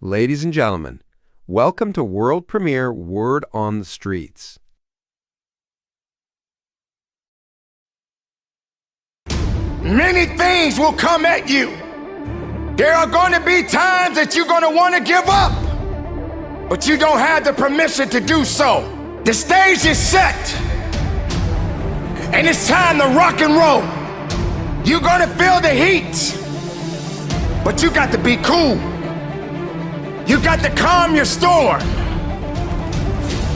Ladies and gentlemen, welcome to world premiere Word on the Streets. Many things will come at you. There are going to be times that you're going to want to give up, but you don't have the permission to do so. The stage is set, and it's time to rock and roll. You're going to feel the heat, but you got to be cool. You got to calm your storm.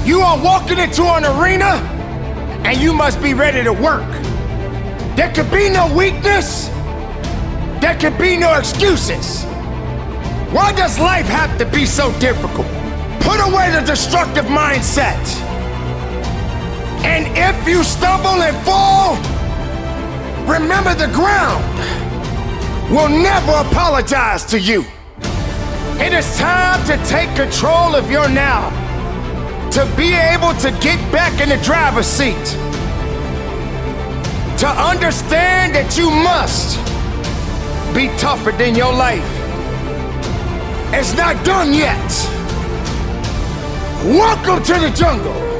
You are walking into an arena, and you must be ready to work. There could be no weakness. There can be no excuses. Why does life have to be so difficult? Put away the destructive mindset. And if you stumble and fall, remember the ground will never apologize to you. It is time to take control of your now, to be able to get back in the driver's seat, to understand that you must be tougher than your life. It's not done yet. Welcome to the jungle.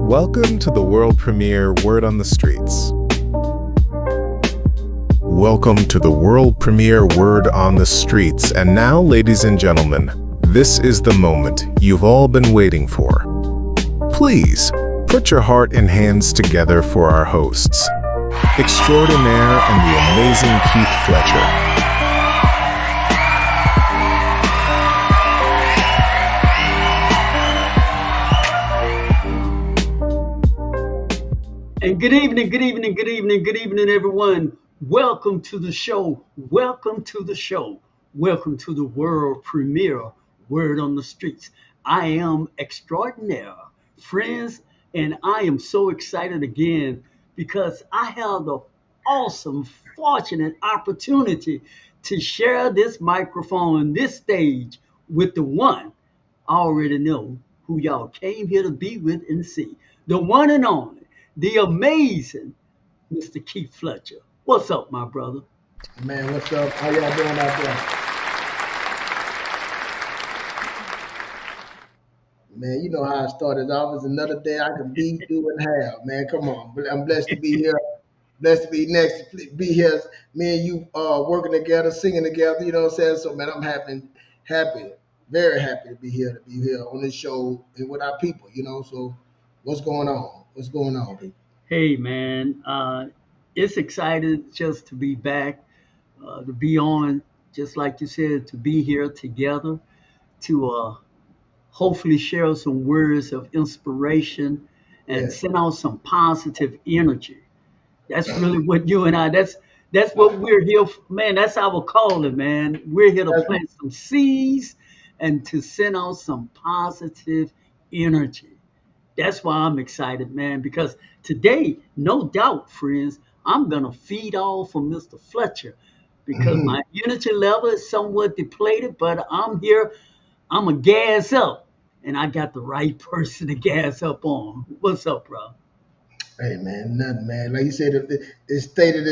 Welcome to the world premiere Word on the Streets. Welcome to the world premiere Word on the Streets. And now, ladies and gentlemen, this is the moment you've all been waiting for. Please, put your heart and hands together for our hosts, extraordinaire and the amazing Keith Fletcher. And good evening, everyone. Welcome to the show. Welcome to the show. Welcome to the world premiere Word on the Streets. I am extraordinaire, friends, and I am so excited again because I have the awesome, fortunate opportunity to share this microphone, this stage with the one I already know who y'all came here to be with and see. The one and only, the amazing Mr. Keith Fletcher. What's up, my brother? Man, what's up? How y'all doing out there? Man, you know how I started off. It's another day I can be, do, and have. Man, come on. I'm blessed to be here. Blessed to be next, be here. Me and you working together, singing together. You know what I'm saying? So, man, I'm happy, very happy to be here on this show and with our people. You know, so what's going on? What's going on, people? Hey, man. It's excited just to be back, to be on, just like you said, to be here together, to hopefully share some words of inspiration and Yeah. send out some positive energy. That's really what you and that's what we're here for. Man, that's our calling, man. We're here to That's, plant some seeds and to send out some positive energy. That's why I'm excited, man, because today, no doubt, friends, I'm going to feed off of Mr. Fletcher because my energy level is somewhat depleted, but I'm here. I'm a gas up, and I got the right person to gas up on. What's up, bro? hey, man, nothing, man. Like you said, the state of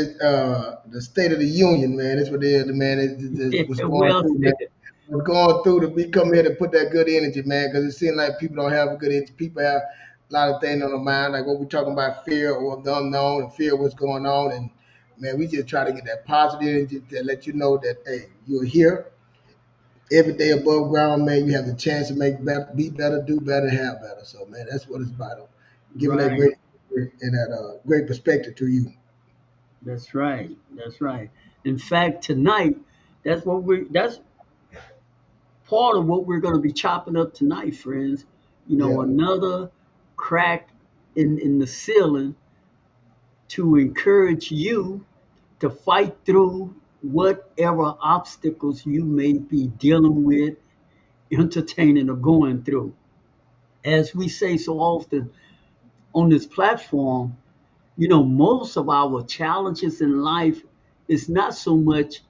the union, man. That's what it is, man. It's what's Yeah, going well through, man. said. We're going through to be come here to put that good energy, man, because it seems like people don't have a good energy. People have a lot of things on their mind, like what we're talking about, fear or the unknown, and fear of what's going on. And man, we just try to get that positive energy to let you know that hey, you're here every day above ground, man. You have the chance to make better, be better, do better, have better. So, man, that's what it's about. Giving that Right. great and that great perspective to you. That's right. That's right. In fact, tonight, that's part of what we're going to be chopping up tonight, friends. You know, Yeah, another crack in the ceiling to encourage you to fight through whatever obstacles you may be dealing with, entertaining, or going through. As we say so often on this platform, you know, most of our challenges in life is not so much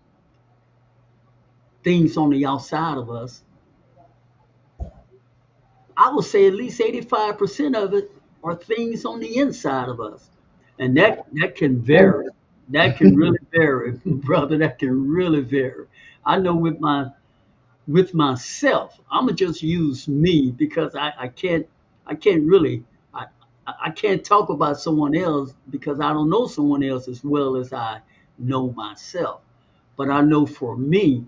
things on the outside of us, I would say at least 85% of it are things on the inside of us. And that can vary. That can really vary, brother. That can really vary. I know with myself, I'ma just use me because I can't really I I can't talk about someone else because I don't know someone else as well as I know myself. But I know for me,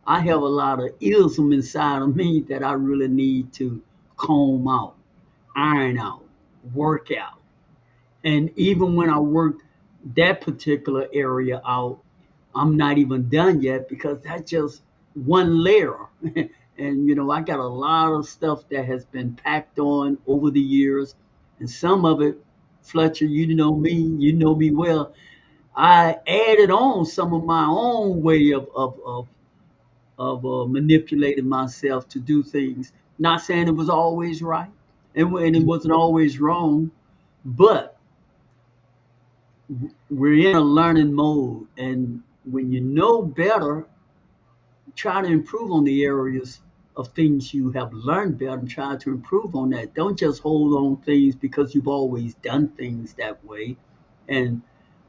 I have a lot of ism inside of me that I really need to comb out, iron out, work out. And even when I work that particular area out, I'm not even done yet because that's just one layer. And I got a lot of stuff that has been packed on over the years, and some of it, Fletcher, you know me well. I added on some of my own way of manipulating myself to do things. Not saying it was always right, and it wasn't always wrong, but we're in a learning mode, and when you know better, try to improve on the areas of things you have learned better and try to improve on that. Don't just hold on things because you've always done things that way. And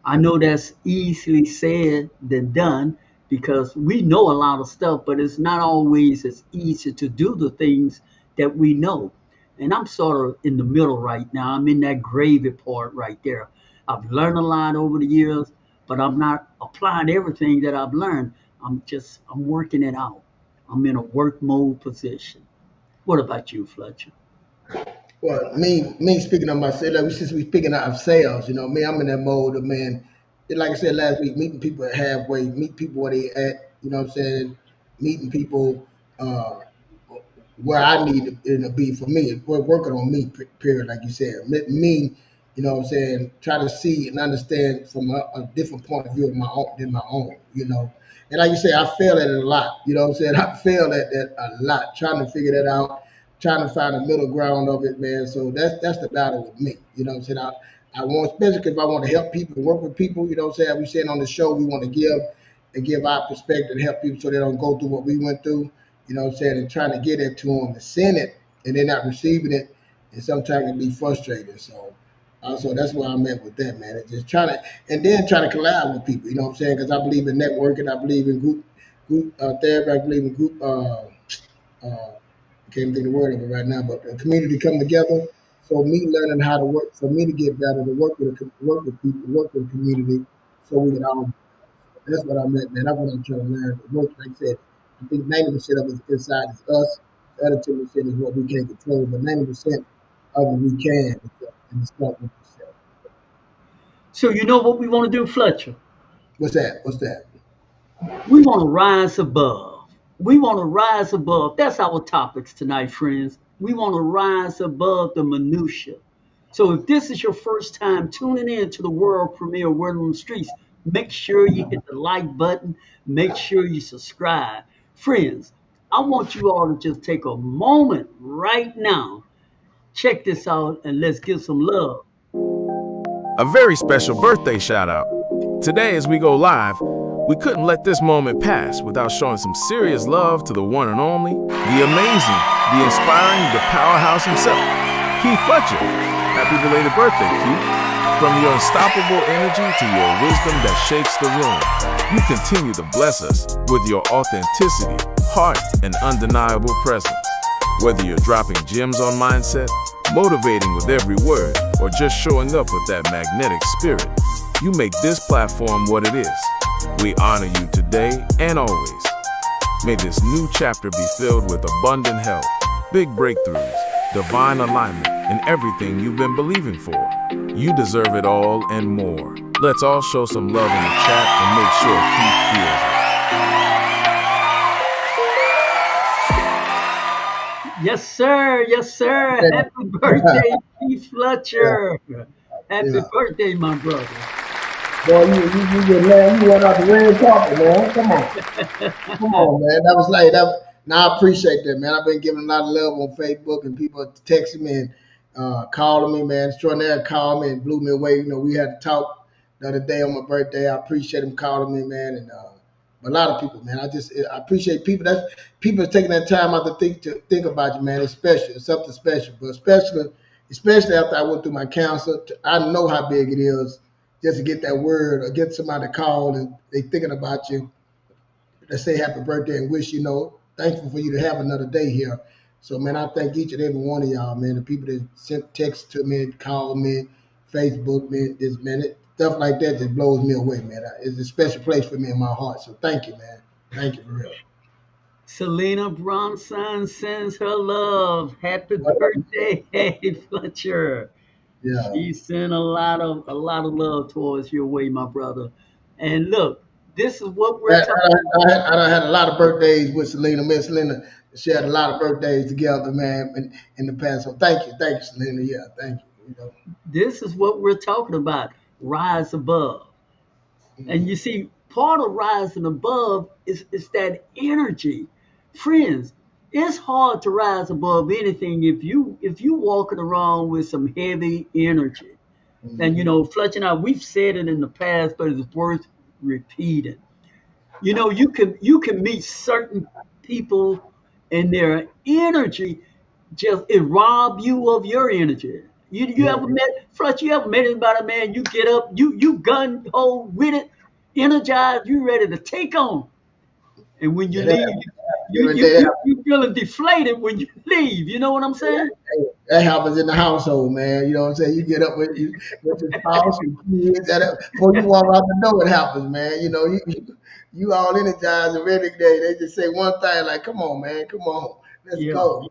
I know that's easily said than done because we know a lot of stuff, but it's not always as easy to do the things that we know. And I'm sort of in the middle right now. I'm in that gravy part right there. I've learned a lot over the years, but I'm not applying everything that I've learned. I'm working it out. I'm in a work mode position. What about you, Fletcher? Well, me speaking of myself, like since we speaking of sales, me, I'm in that mode of, man. Like I said last week, meeting people halfway, meet people where they at. You know what I'm saying? Meeting people uh, where I need to be for me. We're working on me, period. Like you said, me. You know what I'm saying? Try to see and understand from a different point of view of my own than my own. And like you say, I fail at it a lot. You know what I'm saying? I fail at that a lot, trying to figure that out, trying to find the middle ground of it, man. So that's the battle with me. You know what I'm saying? I want, especially if I want to help people, work with people. You know what I'm saying? We saying on the show we want to give and give our perspective and help people so they don't go through what we went through. You know what I'm saying? And trying to get it to them to send it and they're not receiving it, and sometimes it can be frustrating. So. Also, that's where I'm at with that, man. It's just trying to, and then trying to collab with people. You know what I'm saying? Because I believe in networking. I believe in group therapy. I believe in group. I can't think of the word of it right now, but the community come together. So me learning how to work, for me to get better, to work with people, work with the community, so we can all. That's what I'm at, man. That's what I'm trying to learn. Work, like I said, I think 90% of it inside is us. The other 10% is what we can't control, but 90% of it we can, and it's start with yourself. So you know what we want to do, Fletcher? What's that? What's that? We want to rise above. We want to rise above. That's our topics tonight, friends. We want to rise above the minutia. So if this is your first time tuning in to the world premiere Word on the Streets, make sure you hit the like button. Make sure you subscribe. Friends, I want you all to just take a moment right now. Check this out and let's give some love. A very special birthday shout out. Today, as we go live, we couldn't let this moment pass without showing some serious love to the one and only, the amazing, the inspiring, the powerhouse himself, Keith Fletcher. Happy belated birthday, Keith. From your unstoppable energy to your wisdom that shakes the room, you continue to bless us with your authenticity, heart, and undeniable presence. Whether you're dropping gems on mindset, motivating with every word, or just showing up with that magnetic spirit, you make this platform what it is. We honor you today and always. May this new chapter be filled with abundant health, big breakthroughs, divine alignment, and everything you've been believing for. You deserve it all and more. Let's all show some love in the chat and make sure Keith feels it. Yes, sir. Yes, sir. Happy birthday, Keith Fletcher. Happy Yeah. birthday, my brother. Boy, man, you went out the red carpet, man. Come on, man. That was like that. Now I appreciate that, man. I've been giving a lot of love on Facebook, and people texting me and calling me, man. Extraordinary called me and blew me away. We had to talk the other day on my birthday. I appreciate him calling me, man. And a lot of people, man. I appreciate people. That's people taking that time out to think about you, man. It's special. It's something special, but especially after I went through my cancer, I know how big it is just to get that word or get somebody to call and they thinking about you. Let's say happy birthday and wish thankful for you to have another day here. So man, I thank each and every one of y'all, man. The people that sent text to me, called me, Facebook me, this minute, stuff like that just blows me away, man. It's a special place for me in my heart. So thank you, man. Thank you for real. Selena Bronson sends her love. Happy What up? birthday, hey, Fletcher. Yeah. She sent a lot of love towards your way, my brother. And look, this is what we're talking. I done had a lot of birthdays with Selena. Me and Selena shared a lot of birthdays together, man, in the past. So thank you, Selena. Yeah, thank you. This is what we're talking about. Rise above. And Mhm. you see, part of rising above is that energy. Friends, it's hard to rise above anything if you walking around with some heavy energy. And Mhm. Fletcher and I, we've said it in the past, but it's worth repeating. You can meet certain people and their energy just it rob you of your energy. You Yeah, ever met Fletcher? You ever met anybody, man? You get up, you gun ho with it, energized, you ready to take on. And when you yeah, that leave, happens. you Every you day. you, you feeling deflated when you leave. You know what I'm saying? That happens in the household, man. You know what I'm saying? You get up with your spouse and kids. Before you walk out the door, it happens, man. You all energized and ready today. They just say one thing like, "Come on, man, come on, let's Yeah, go."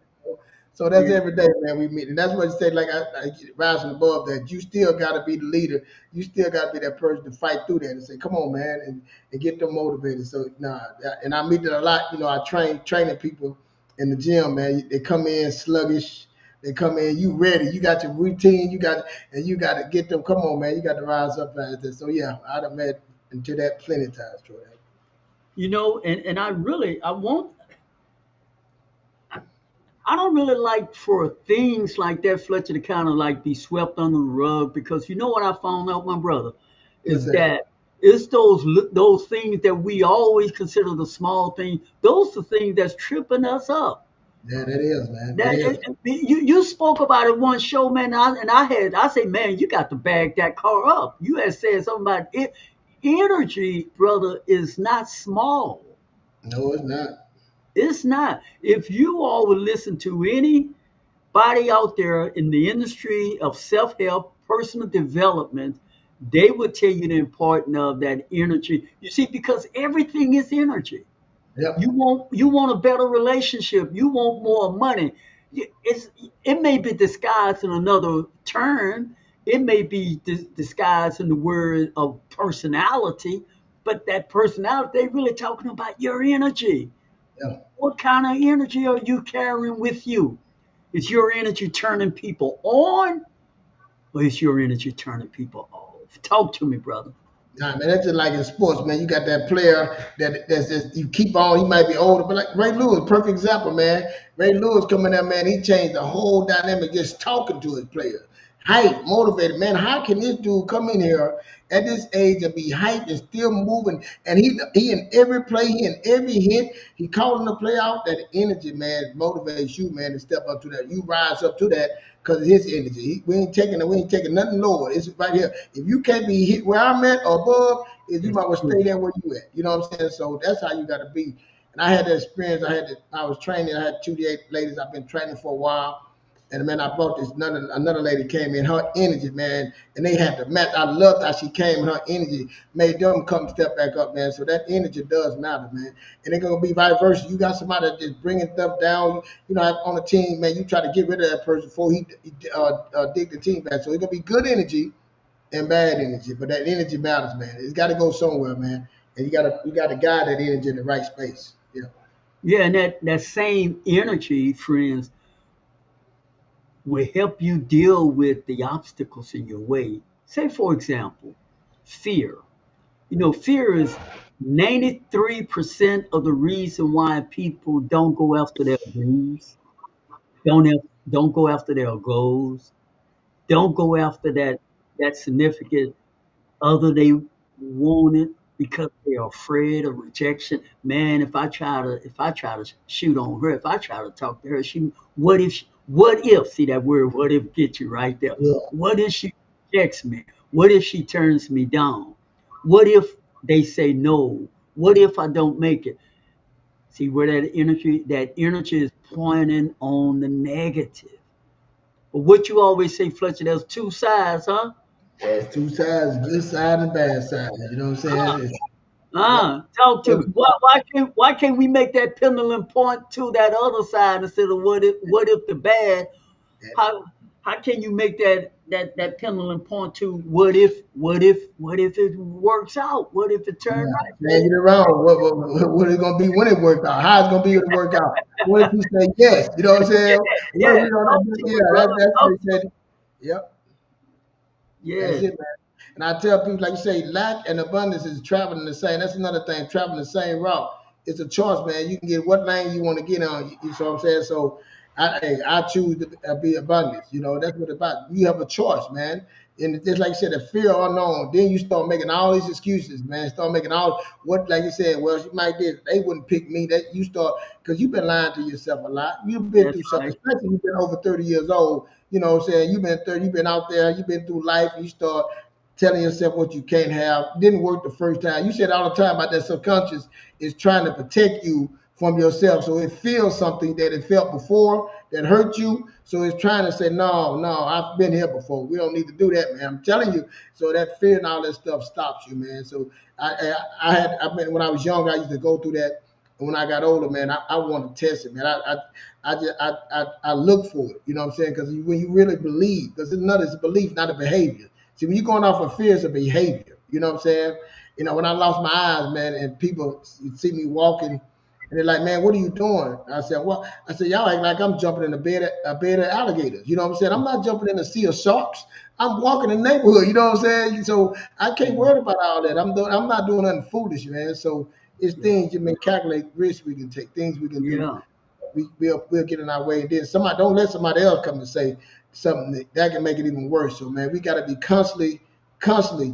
So that's yeah. every day, man. We meet, and that's what you say. Like I rising above that, you still got to be the leader. You still got to be that person to fight through that and say, "Come on, man," and get them motivated. So nah, and I meet it a lot. I training people in the gym, man. They come in sluggish. They come in, you ready. You got your routine. You got to get them. Come on, man. You got to rise up as this. So yeah, I'd have met into that plenty of times, Troy. And I don't really like for things like that, Fletcher, to kind of like be swept under the rug because you know what I found out, my brother, What's is that? that it's those things that we always consider the small thing. Those are things that's tripping us up. Yeah, that is, man. That That is. you spoke about it one show, man, and I say, man, you got to bag that car up. You had said something about it. Energy, brother, is not small. No, it's not. It's not. If you all would listen to anybody out there in the industry of self-help, personal development, they would tell you the importance of that energy. You see, because everything is energy. You Yep. want you want a better relationship. You want more money. It may be disguised in another term. It may be disguised in the word of personality, but that personality, they really talking about your energy. Yeah. What kind of energy are you carrying with you? Is your energy turning people on, or is your energy turning people off? Talk to me, brother. Nah, man, that's just like in sports, man. You got that player that's just you keep on. He might be older, but like Ray Lewis, perfect example, man. Ray Lewis coming there, man. He changed the whole dynamic just talking to his players. Hype, motivated, man. How can this dude come in here at this age and be hyped and still moving? And he in every play, he in every hit, he calling the play out. That energy, man, motivates you, man, to step up to that. You rise up to that because of his energy. We ain't taking nothing lower. It's right here. If you can't be hit where I'm at or above, is you That's might well true. stay there where you at. You know what I'm saying? So that's how you got to be. And I had that experience. I was training. I had 2 ladies I've been training for a while. And man, I brought this another lady came in, her energy, man, and they had to match. I loved how she came, and her energy made them come step back up, man. So that energy does matter, man. And it's gonna be vice versa. You got somebody that just bringing stuff down, on a team, man. You try to get rid of that person before he dig the team back. So it's gonna be good energy and bad energy, but that energy matters, man. It's got to go somewhere, man. And you gotta guide that energy in the right space. Yeah. Yeah, and that same energy, friends, will help you deal with the obstacles in your way. Say, for example, fear. Fear is 93% of the reason why people don't go after their dreams, don't go after their goals, don't go after that significant other they wanted. because they're afraid of rejection. Man, if I try to shoot on her, if I try to talk to her, what if see that word what if get you right there. Yeah. What if she rejects me? What if she turns me down? What if they say no? What if I don't make it? See where that energy is pointing on the negative. But what you always say, Fletcher, there's two sides, huh? There's two sides, good side and bad side. You know what I'm saying? Yep. Talk to Yep. me. Why can't we make that pendulum point to that other side instead of what if the bad? How can you make that pendulum point to what if it works out? What if it turned right? Change it around. What it gonna be when it work out? How it's gonna be when it work out? What if you say yes? You know what I'm Yeah, saying? What if yeah. we don't? Talk to Yeah, me, brother. that's what Talk he to said. Yep, me. that's Yeah, it, man. And I tell people, like you say, lack and abundance is traveling the same. That's another thing, traveling the same route. It's a choice, man. You can get what lane you want to get on. You see what I'm saying? So I choose to be abundance. You know, that's what it's about. You have a choice, man. And it's just like you said, the fear of unknown. Then you start making all these excuses, man. Start making all what, like you said. Well, she might did. They wouldn't pick me. That you start because you've been lying to yourself a lot. You've been that's through something, right. especially you've been over 30 years old. You know what I'm saying? You've been 30. You've been out there. You've been through life. You start telling yourself what you can't have. Didn't work the first time. You said all the time about that subconscious is trying to protect you from yourself. So it feels something that it felt before that hurt you. So it's trying to say, no, no, I've been here before. We don't need to do that, man. I'm telling you. So that fear and all that stuff stops you, man. So I mean, when I was young, I used to go through that. And when I got older, man, I want to test it, man. I look for it. You know what I'm saying? Because when you really believe, because it's a belief, not a behavior. See, when you're going off of fear, it's a behavior. You know what I'm saying? You know, when I lost my eyes, man, and people see me walking, and they're like, "Man, what are you doing?" I said, "Well," I said, "Y'all act like I'm jumping in a bed of alligators." You know what I'm saying? I'm not jumping in a sea of sharks. I'm walking in the neighborhood. You know what I'm saying? So I can't worry about all that. I'm not doing nothing foolish, man. So it's Yeah, things you may calculate risks we can take, things we can do yeah. we'll get in our way. And then somebody don't let somebody else come and say something that can make it even worse. So man, we got to be constantly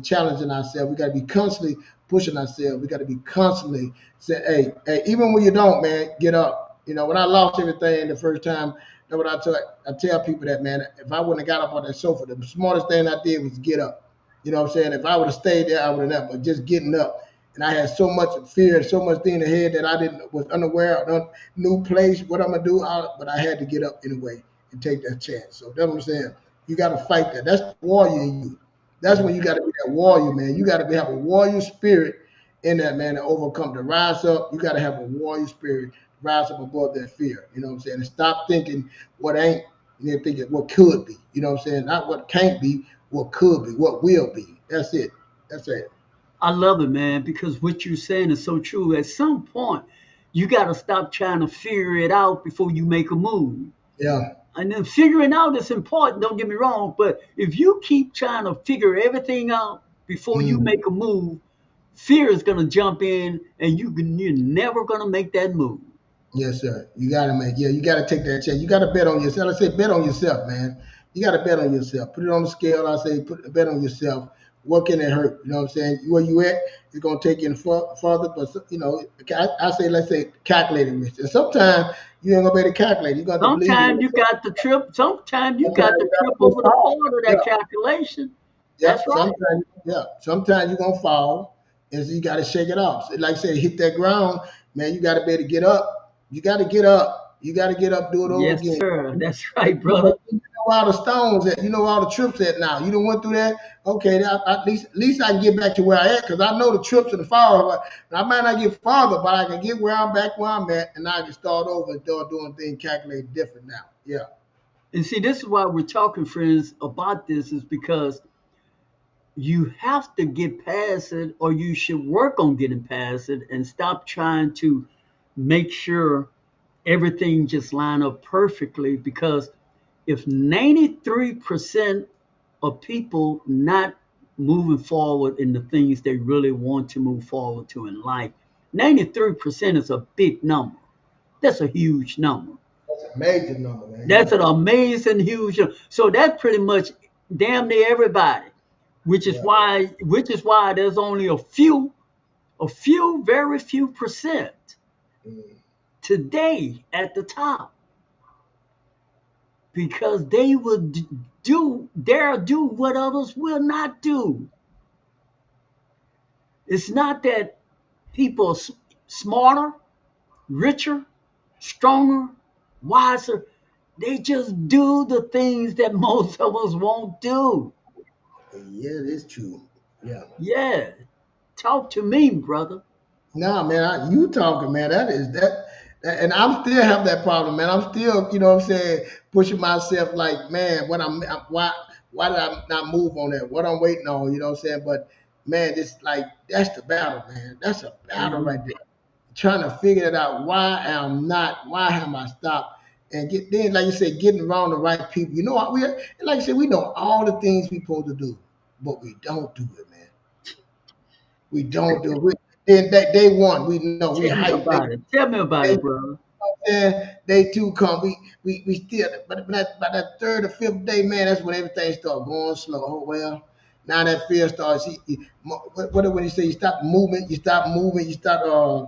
challenging ourselves. We got to be constantly pushing ourselves. We got to be constantly say, hey, even when you don't, man, get up. You know, when I lost everything the first time, that's what I tell people that, man. If I wouldn't have got up on that sofa, the smartest thing I did was get up. You know what I'm saying? If I would have stayed there, I would have never. But just getting up, and I had so much fear, so much thing in the head that I didn't was unaware of, new place, what I'm gonna do. But I had to get up anyway and take that chance. So that's what I'm saying. You got to fight that. That's the warrior in you. That's when you got to be that warrior, man. You got to have a warrior spirit in that, man, to overcome, to rise up. You got to have a warrior spirit, rise up above that fear. You know what I'm saying? And stop thinking what ain't, and then thinking what could be. You know what I'm saying? Not what can't be, what could be, what will be. That's it. That's it. I love it, man, because what you're saying is so true. At some point, you got to stop trying to figure it out before you make a move. Yeah. And then figuring out is important, don't get me wrong, but if you keep trying to figure everything out before you Mm. make a move, fear is going to jump in and you're never going to make that move. Yes, sir. You gotta take that chance. You gotta bet on yourself. I say bet on yourself, man. You gotta bet on yourself. Put it on the scale. I say put bet on yourself. What can it hurt? You know what I'm saying? Where you at is gonna take you further, but I say let's say calculated risk. And sometimes you ain't gonna be able to calculate. You got to believe in Sometimes you yourself. got to trip, sometimes you Sometimes got to you got trip to go over the fall. part of Yeah. that calculation. That's Yep. right. Sometimes you're gonna fall, and so you got to shake it off. So like I said, hit that ground, man. You got to be able to get up. You got to get up. You got to get up, do it over Yes, again. sir. That's right, You know, brother. you know all the stones at. You know all the trips at now. You done went through that. Okay, at least I can get back to where I at because I know the trips and the fall. I might not get farther, but I can get where I'm back where I'm at, and I can start over and start doing things calculated different now. Yeah. And see, this is why we're talking, friends, about this, is because you have to get past it, or you should work on getting past it and stop trying to make sure everything just line up perfectly. Because if 93% of people not moving forward in the things they really want to move forward to in life, 93% is a big number. That's a huge number. That's a major number, man. That's Yeah. an amazing huge number. So that's pretty much damn near everybody, which is Yeah. why there's only a few, a few, very few percent today at the top because they will dare do what others will not do. It's not that people are smarter, richer, stronger, wiser. They just do the things that most of us won't do. Yeah, it is true. Yeah. Yeah. Talk to me, brother. Nah, man, you talking, man. And I'm still have that problem, man. I'm still, what I'm saying, pushing myself like, man, why did I not move on that? What I'm waiting on, you know what I'm saying? But man, it's like that's the battle, man. That's a battle Mhm. right there. Trying to figure it out. Why have I stopped? And then, like you said, getting around the right people. You know what like you said, we know all the things we supposed to do, but we don't do it, man. We don't do it. Then that day one, we know we Tell me hype. about it. Tell me about They it, brother. and day two come. We still, but by that third or fifth day, man, that's when everything start going slow. Oh well, now that fear starts. What when you say you stop moving, you start momentum,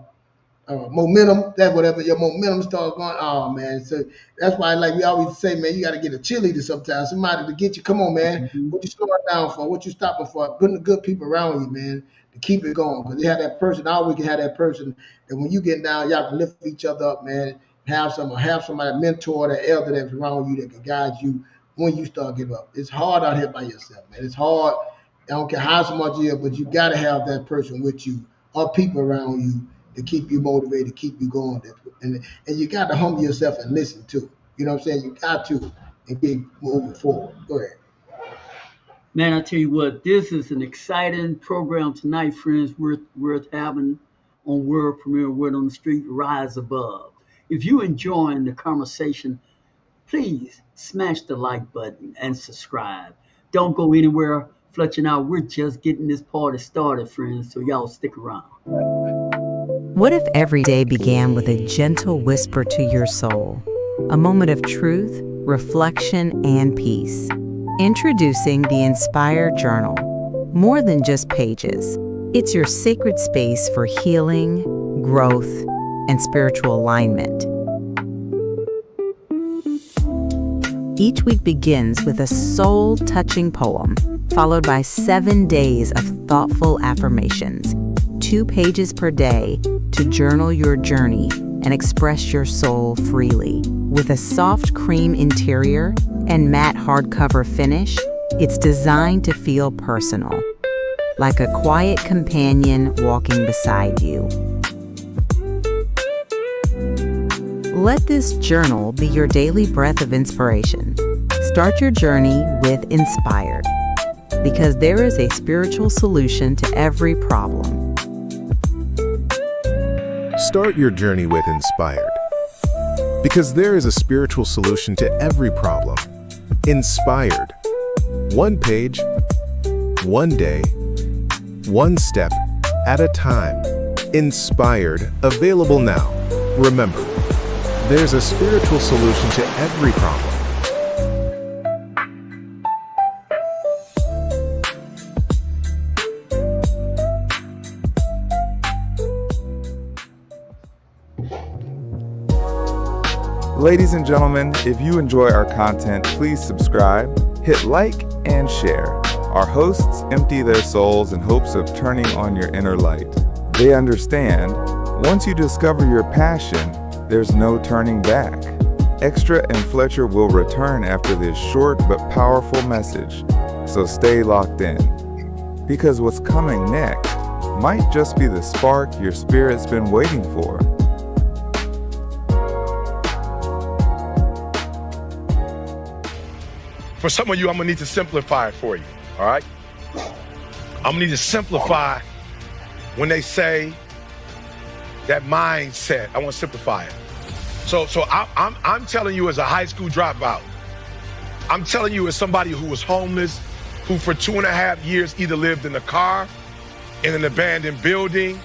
that whatever your momentum starts going. Oh man, so that's why like we always say, man, you got to get a cheerleader sometimes, somebody to get you. Come on, man, Mhm. what you slowing down for? What you stopping for? Putting the good people around you, man, to keep it going. Because they have that person. Always can have that person that when you get down, y'all can lift each other up, man. Have somebody mentor, that elder that's around you that can guide you when you start giving up. It's hard out here by yourself, man. It's hard. I don't care how much you are, but you got to have that person with you or people around you to keep you motivated, to keep you going. And you got to humble yourself and listen too. You know what I'm saying? You got to and keep moving forward. Go ahead. Man, I tell you what, this is an exciting program tonight, friends, worth having on World Premiere Word on the Street, Rise Above. If you enjoying the conversation, please smash the like button and subscribe. Don't go anywhere, Fletcher and I, we're just getting this party started, friends, so y'all stick around. What if every day began with a gentle whisper to your soul? A moment of truth, reflection, and peace. Introducing the Inspired Journal. More than just pages, it's your sacred space for healing, growth, and spiritual alignment. Each week begins with a soul-touching poem, followed by 7 days of thoughtful affirmations. 2 pages per day to journal your journey and express your soul freely. With a soft cream interior and matte hardcover finish, it's designed to feel personal, like a quiet companion walking beside you. Let this journal be your daily breath of inspiration. Start your journey with Inspired, because there is a spiritual solution to every problem. Start your journey with Inspired, because there is a spiritual solution to every problem. Inspired. 1 page, 1 day, 1 step at a time. Inspired, available now. Remember, there's a spiritual solution to every problem. Ladies and gentlemen, if you enjoy our content, please subscribe, hit like, and share. Our hosts empty their souls in hopes of turning on your inner light. They understand, once you discover your passion, there's no turning back. Extra and Fletcher will return after this short but powerful message, so stay locked in. Because what's coming next might just be the spark your spirit's been waiting for. For some of you, I'm gonna need to simplify it for you, all right? I'm gonna need to simplify when they say that mindset. I wanna simplify it. So I'm telling you as a high school dropout, I'm telling you as somebody who was homeless, who for 2.5 years either lived in a car, in an abandoned building,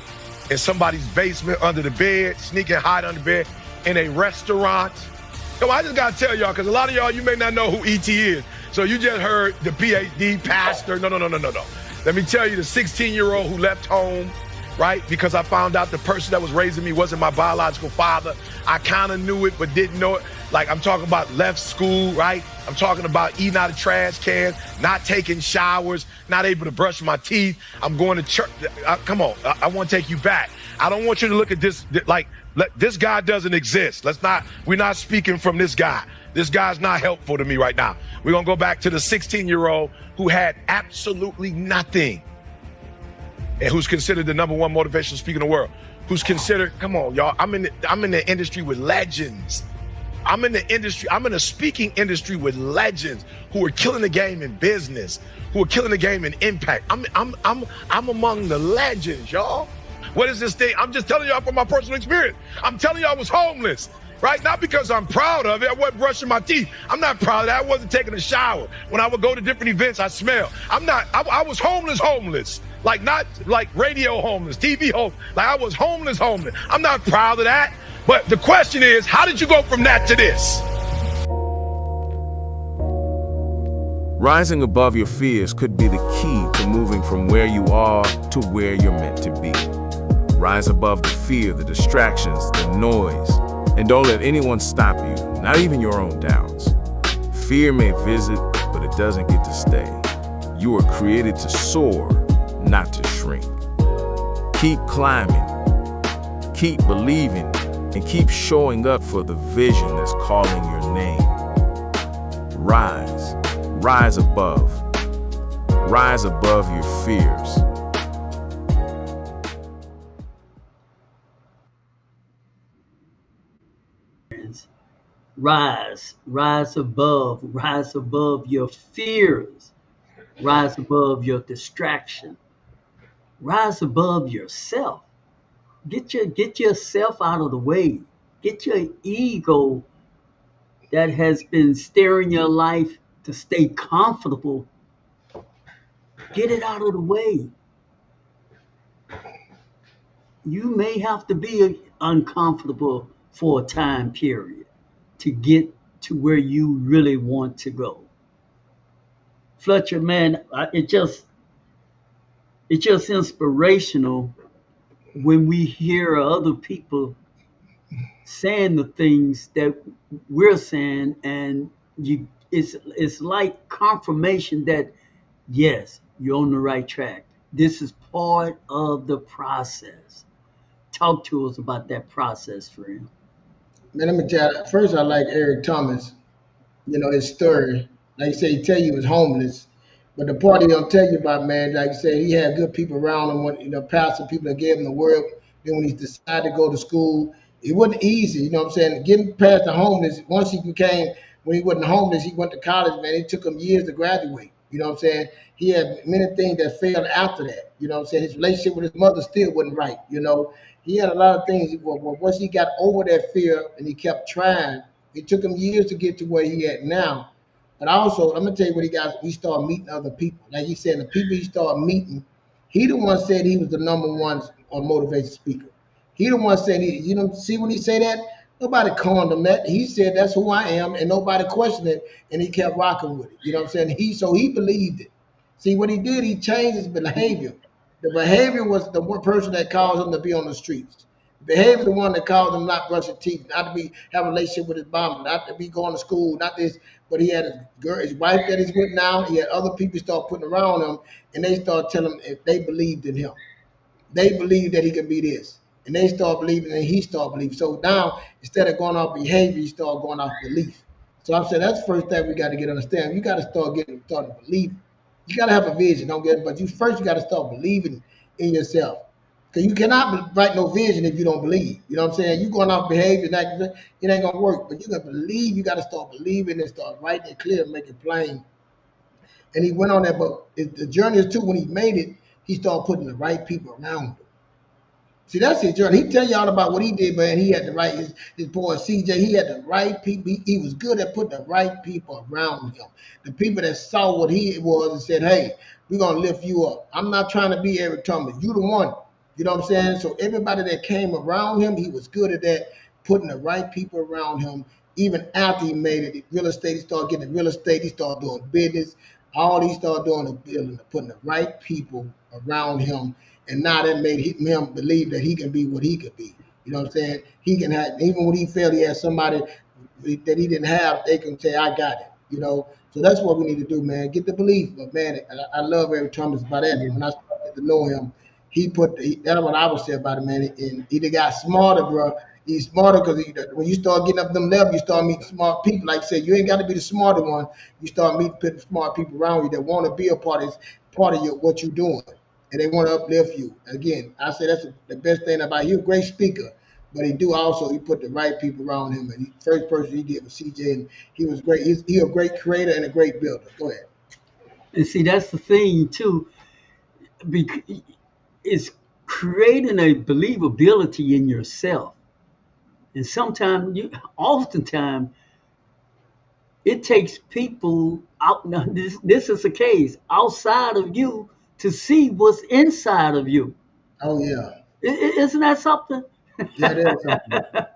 in somebody's basement under the bed, sneaking hide under the bed, in a restaurant. Come on, I just gotta tell y'all, because a lot of y'all, you may not know who E.T. is. So you just heard the PhD pastor. No. Let me tell you, the 16-year-old who left home right? Because I found out the person that was raising me wasn't my biological father. I kind of knew it, but didn't know it. Like, I'm talking about left school, right? I'm talking about eating out of trash cans, not taking showers, not able to brush my teeth. I'm going to church. Come on, I want to take you back. I don't want you to look at this like this guy doesn't exist. We're not speaking from this guy. This guy's not helpful to me right now. We're going to go back to the 16-year-old who had absolutely nothing and who's considered the #1 motivational speaker in the world. Who's considered, come on, y'all, I'm in the industry with legends. I'm in the speaking industry with legends who are killing the game in business, who are killing the game in impact. I'm among the legends, y'all. What is this thing? I'm just telling y'all from my personal experience. I'm telling y'all I was homeless, right? Not because I'm proud of it. I wasn't brushing my teeth. I'm not proud of that. I wasn't taking a shower. When I would go to different events, I smelled. I was homeless. Like, not like radio homeless, TV homeless. Like, I was homeless. I'm not proud of that. But the question is, how did you go from that to this? Rising above your fears could be the key to moving from where you are to where you're meant to be. Rise above the fear, the distractions, the noise, and don't let anyone stop you, not even your own doubts. Fear may visit, but it doesn't get to stay. You were created to soar, not to shrink. Keep climbing, keep believing, and keep showing up for the vision that's calling your name. Rise above your fears. Rise above your fears, rise above your distraction, rise above yourself. Get yourself out of the way. Get your ego that has been steering your life to stay comfortable. Get it out of the way. You may have to be uncomfortable for a time period to get to where you really want to go. Fletcher, man, it's just inspirational when we hear other people saying the things that we're saying, and it's like confirmation that yes, you're on the right track. This is part of the process. Talk to us about that process, friend. Man, let me tell you, first I like Eric Thomas, his story. Like you say, he tell you he was homeless. But the part he don't tell you about, man, like you said, he had good people around him, pastor people that gave him the word. Then when he decided to go to school, it wasn't easy, you know what I'm saying? Getting past the homeless, when he wasn't homeless, he went to college, man. It took him years to graduate, you know what I'm saying? He had many things that failed after that, you know what I'm saying? His relationship with his mother still wasn't right, you know? He had a lot of things. Once he got over that fear and he kept trying, it took him years to get to where he at now. But also, I'm gonna tell you what he got. He started meeting other people. Like he said, the people he started meeting, he the one said he was the #1 on motivation speaker. He the one said you know, see when he say that, nobody called him that. He said that's who I am, and nobody questioned it, and he kept rocking with it. You know what I'm saying? He believed it. See what he did, he changed his behavior. The behavior was the one person that caused him to be on the streets. The behavior the one that caused him not brush his teeth, not to be have a relationship with his mom, not to be going to school, not this. But he had his wife that he's with now. He had other people start putting around him, and they start telling him if they believed in him. They believed that he could be this, and they start believing, and he start believing. So now instead of going off behavior, he start going off belief. So I'm saying that's the first thing we got to get understand. You got to start believing. You got to have a vision, don't get it, but you got to start believing in yourself. Because you cannot write no vision if you don't believe. You know what I'm saying? You going off behavior, it ain't going to work. But you got to believe. You got to start believing and start writing it clear and make it plain. And he went on that, but the journey is too, when he made it, he started putting the right people around him. See, that's his journey. He tell y'all about what he did, man. He had the right, his boy CJ, he had the right people. He was good at putting the right people around him. The people that saw what he was and said, hey, we're going to lift you up. I'm not trying to be Eric Thomas. You the one. You know what I'm saying? So everybody that came around him, he was good at that, putting the right people around him. Even after he made it, real estate, he started getting real estate. He started doing business. All he started doing is building, putting the right people around him. and now that made him believe that he can be what he could be. You know what I'm saying? He can have, even when he failed, he has somebody that he didn't have. They can say, "I got it." You know. So that's what we need to do, man. Get the belief. But man, I love Eric Thomas about that. Yeah. When I started to know him, that's what I would say about him, man. And he done got smarter, bro. He's smarter because when you start getting up them levels, you start meeting smart people. Like I said, you ain't got to be the smarter one. You start meeting smart people around you that want to be a part of what you're doing, and they want to uplift you. Again, I say that's the best thing about you. He's a great speaker, but he put the right people around him. And first person he did was CJ, and he was great. He's a great creator and a great builder. Go ahead. And see, that's the thing too. It's creating a believability in yourself. And oftentimes, it takes people out. Now, this is the case outside of you to see what's inside of you. Oh yeah, Isn't that something? yeah, that is something.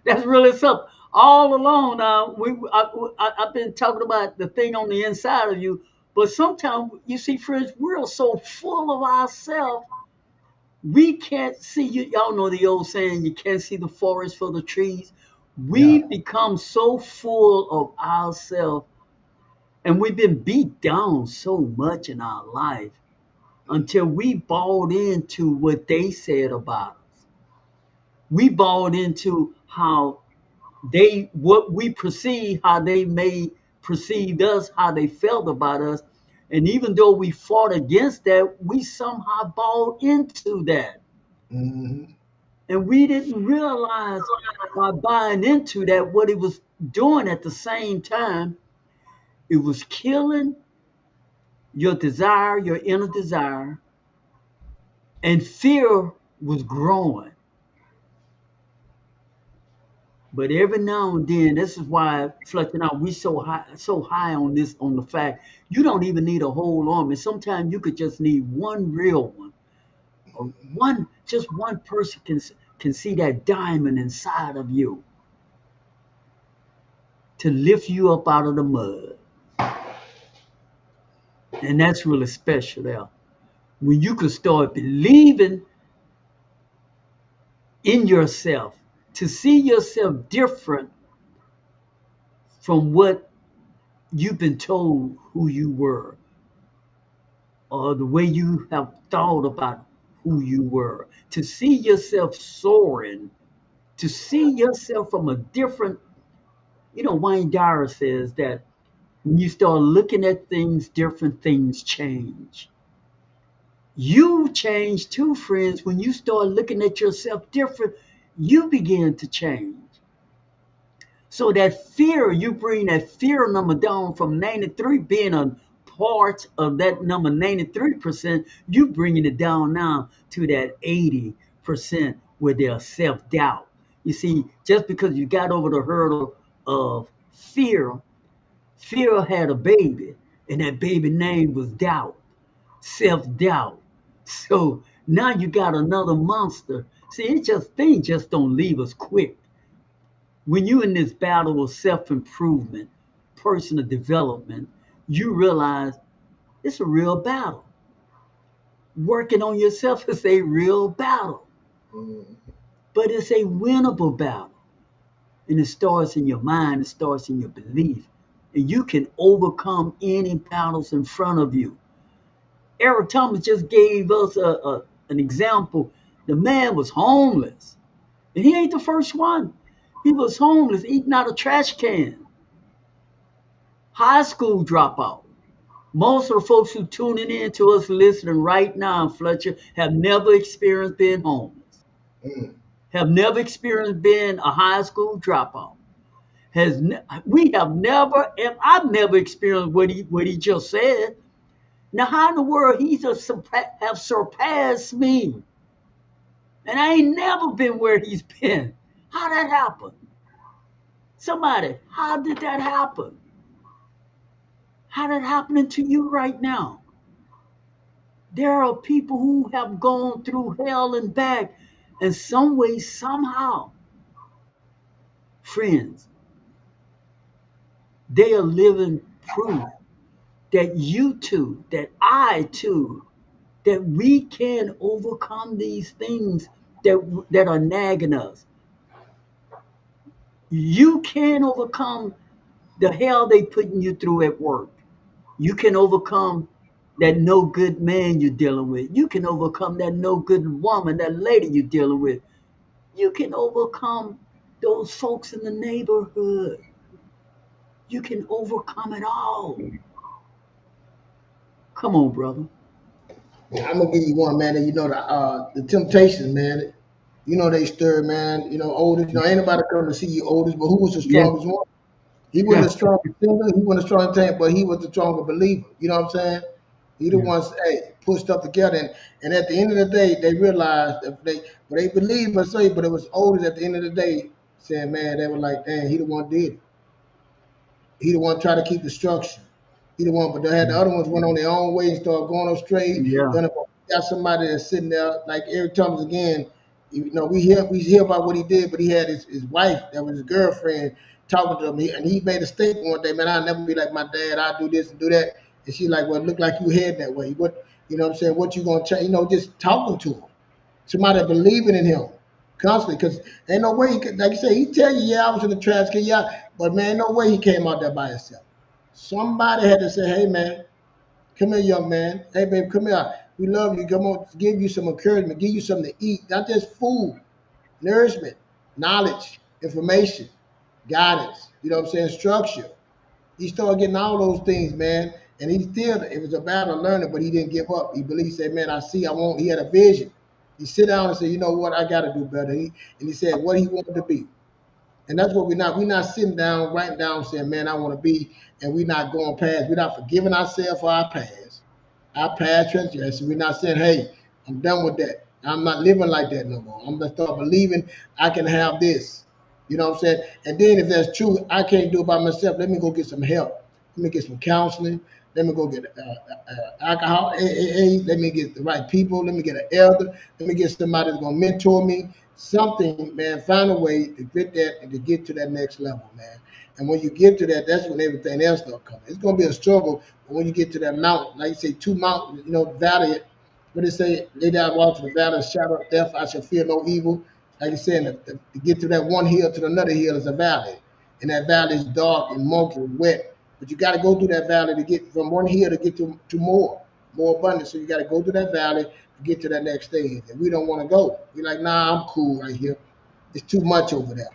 That's really something. All along, I've been talking about the thing on the inside of you, but sometimes you see, friends, we're so full of ourselves, we can't see you. Y'all know the old saying, you can't see the forest for the trees. We Yeah. become so full of ourselves, and we've been beat down so much in our life until we bought into what they said about us. We bought into what we perceive, how they may perceive us, how they felt about us. And even though we fought against that, we somehow bought into that. Hmm. And we didn't realize by buying into that what it was doing at the same time, it was killing your desire, your inner desire, and fear was growing. But every now and then, this is why Fletcher and I, we so high on this, on the fact you don't even need a whole army. Sometimes you could just need one real one, or just one person can see that diamond inside of you to lift you up out of the mud. And that's really special there. When you can start believing in yourself, to see yourself different from what you've been told who you were, or the way you have thought about who you were, to see yourself soaring, to see yourself from a different, Wayne Dyer says that when you start looking at things different, things change. You change too, friends. When you start looking at yourself different, you begin to change. So that fear, you bring that fear number down from 93 being a part of that number 93%, you bringing it down now to that 80% where there's self-doubt. You see, just because you got over the hurdle of fear, fear had a baby, and that baby name was doubt, self-doubt. So now you got another monster. See, things just don't leave us quick. When you're in this battle of self-improvement, personal development, you realize it's a real battle. Working on yourself is a real battle, but it's a winnable battle. And it starts in your mind, it starts in your belief. And you can overcome any battles in front of you. Eric Thomas just gave us an example. The man was homeless, and he ain't the first one. He was homeless, eating out of trash can. High school dropout. Most of the folks who tuning in to us listening right now, Fletcher, have never experienced being homeless, Mm. have never experienced being a high school dropout. We have never, and I've never experienced what he just said. Now, how in the world have surpassed me, and I ain't never been where he's been? How that happen? Somebody, how did that happen? How that happening to you right now? There are people who have gone through hell and back, and some way, somehow, friends, they are living proof that you too, that I too, that we can overcome these things that are nagging us. You can overcome the hell they putting you through at work. You can overcome that no good man you're dealing with. You can overcome that no good woman, that lady you're dealing with. You can overcome those folks in the neighborhood. You can overcome it all. Come on, brother. I'm gonna give you one, man. And you know the temptations, man. You know they stir, man. You know, oldest. You know, ain't nobody come to see you oldest, but who was the Yeah. strongest one? He wasn't the strongest singer, he wasn't the strongest tank, but he was the stronger believer. You know what I'm saying? He the Yeah. ones, hey, put stuff together, and at the end of the day, they realized that but they believe but say, but it was oldest at the end of the day saying, man, they were like, dang, he the one did it. He the one try to keep the structure. He the one, but they had the other ones went on their own way and started going astray. Yeah. Then got somebody that's sitting there like Eric Thomas again. You know, we hear about what he did, but he had his wife that was his girlfriend talking to him, and he made a statement one day, man, I'll never be like my dad. I'll do this and do that. And she's like, well, it look like you head that way. What you know what I'm saying? What you gonna change? You know, just talking to him. Somebody believing in him constantly, because ain't no way he could, like you say, he tell you, yeah, I was in the trash can, yeah, but man, ain't no way he came out there by himself. Somebody had to say, hey man, come here, young man. Hey babe, come here. We love you. Come on, give you some encouragement, give you something to eat, not just food, nourishment, knowledge, information, guidance. You know what I'm saying? Structure. He started getting all those things, man. And he still, it was a battle learning, but he didn't give up. He believed, said, man, I see, I want, he had a vision. He sit down and said, you know what, I got to do better. And he said what he wanted to be. And that's what we're not sitting down, writing down, saying, man, I want to be, and we're not going past, we're not forgiving ourselves for our past transgression. We're not saying, hey, I'm done with that. I'm not living like that no more. I'm gonna start believing I can have this. You know what I'm saying? And then if that's true, I can't do it by myself. Let me go get some help. Let me get some counseling. Let me go get alcohol. Let me get the right people. Let me get an elder. Let me get somebody that's gonna mentor me. Something, man. Find a way to get that and to get to that next level, man. And when you get to that, that's when everything else start coming. It's gonna be a struggle, but when you get to that mountain, like you say, two mountains, you know, valley. What they say, lay down, walk to the valley of the shadow of death. I shall fear no evil. Like you said, to get to that one hill to another hill is a valley, and that valley is dark and murky and wet. But you got to go through that valley to get from one hill to get to more abundance. So you got to go through that valley to get to that next stage. And we don't want to go. We're like, nah, I'm cool right here. It's too much over there.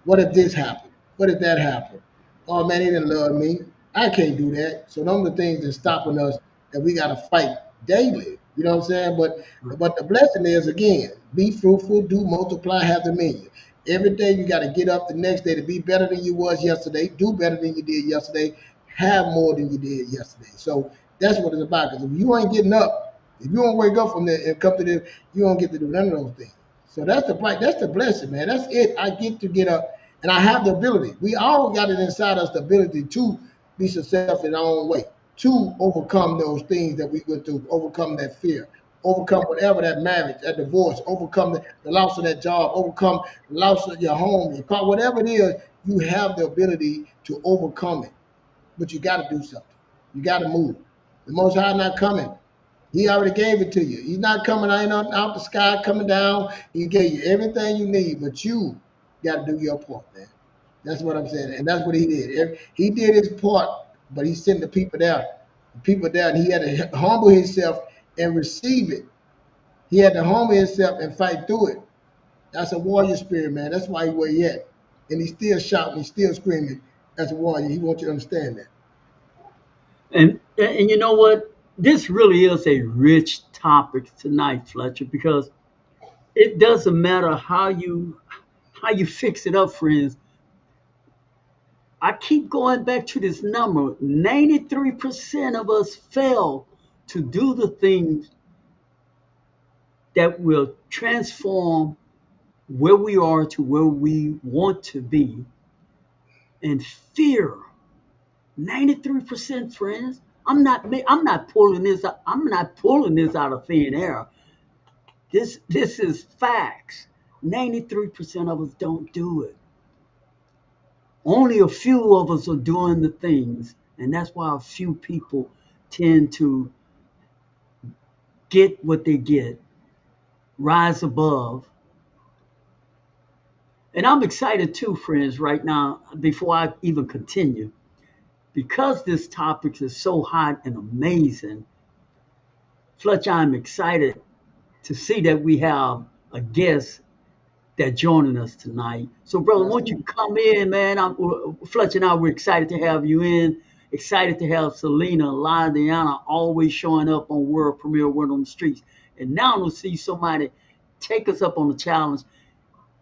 What if this happened? What if that happened? Oh man, he didn't love me. I can't do that. So those are the things that's stopping us that we got to fight daily. You know what I'm saying? But the blessing is again, be fruitful, do multiply, have dominion. Every day you got to get up the next day to be better than you was yesterday, do better than you did yesterday, have more than you did yesterday. So that's what it's about. Because if you ain't getting up, if you don't wake up from there and come to this, you don't get to do none of those things. So that's the blessing, man. That's it. I get to get up and I have the ability. We all got it inside us, the ability to be successful in our own way, to overcome those things that we went through, overcome that fear, overcome whatever that marriage, that divorce, overcome the loss of that job, overcome the loss of your home, your car, whatever it is, you have the ability to overcome it. But you got to do something. You got to move. The Most High not coming. He already gave it to you. He's not coming out the sky, coming down. He gave you everything you need, but you got to do your part, man. That's what I'm saying, and that's what he did. He did his part, but he sent the people there, and he had to humble himself and receive it. He had to humble himself and fight through it. That's a warrior spirit, man. That's why he where he at, and he's still shouting, he's still screaming as a warrior. He wants you to understand that. And you know what? This really is a rich topic tonight, Fletcher, because it doesn't matter how you fix it up, friends. I keep going back to this number. 93% of us fail to do the things that will transform where we are to where we want to be. And fear, 93%, friends. I'm not pulling this out. I'm not pulling this out of thin air. This is facts. 93% of us don't do it. Only a few of us are doing the things, and that's why a few people tend to get what they get, rise above. And I'm excited too, friends, right now, before I even continue, because this topic is so hot and amazing. Fletcher, I'm excited to see that we have a guest that joining us tonight. So, brother, won't you come in, man? Fletcher and I, we're excited to have you in. Excited to have Selena Ladiana always showing up on World Premiere Word on the Streets. And now to see somebody take us up on the challenge.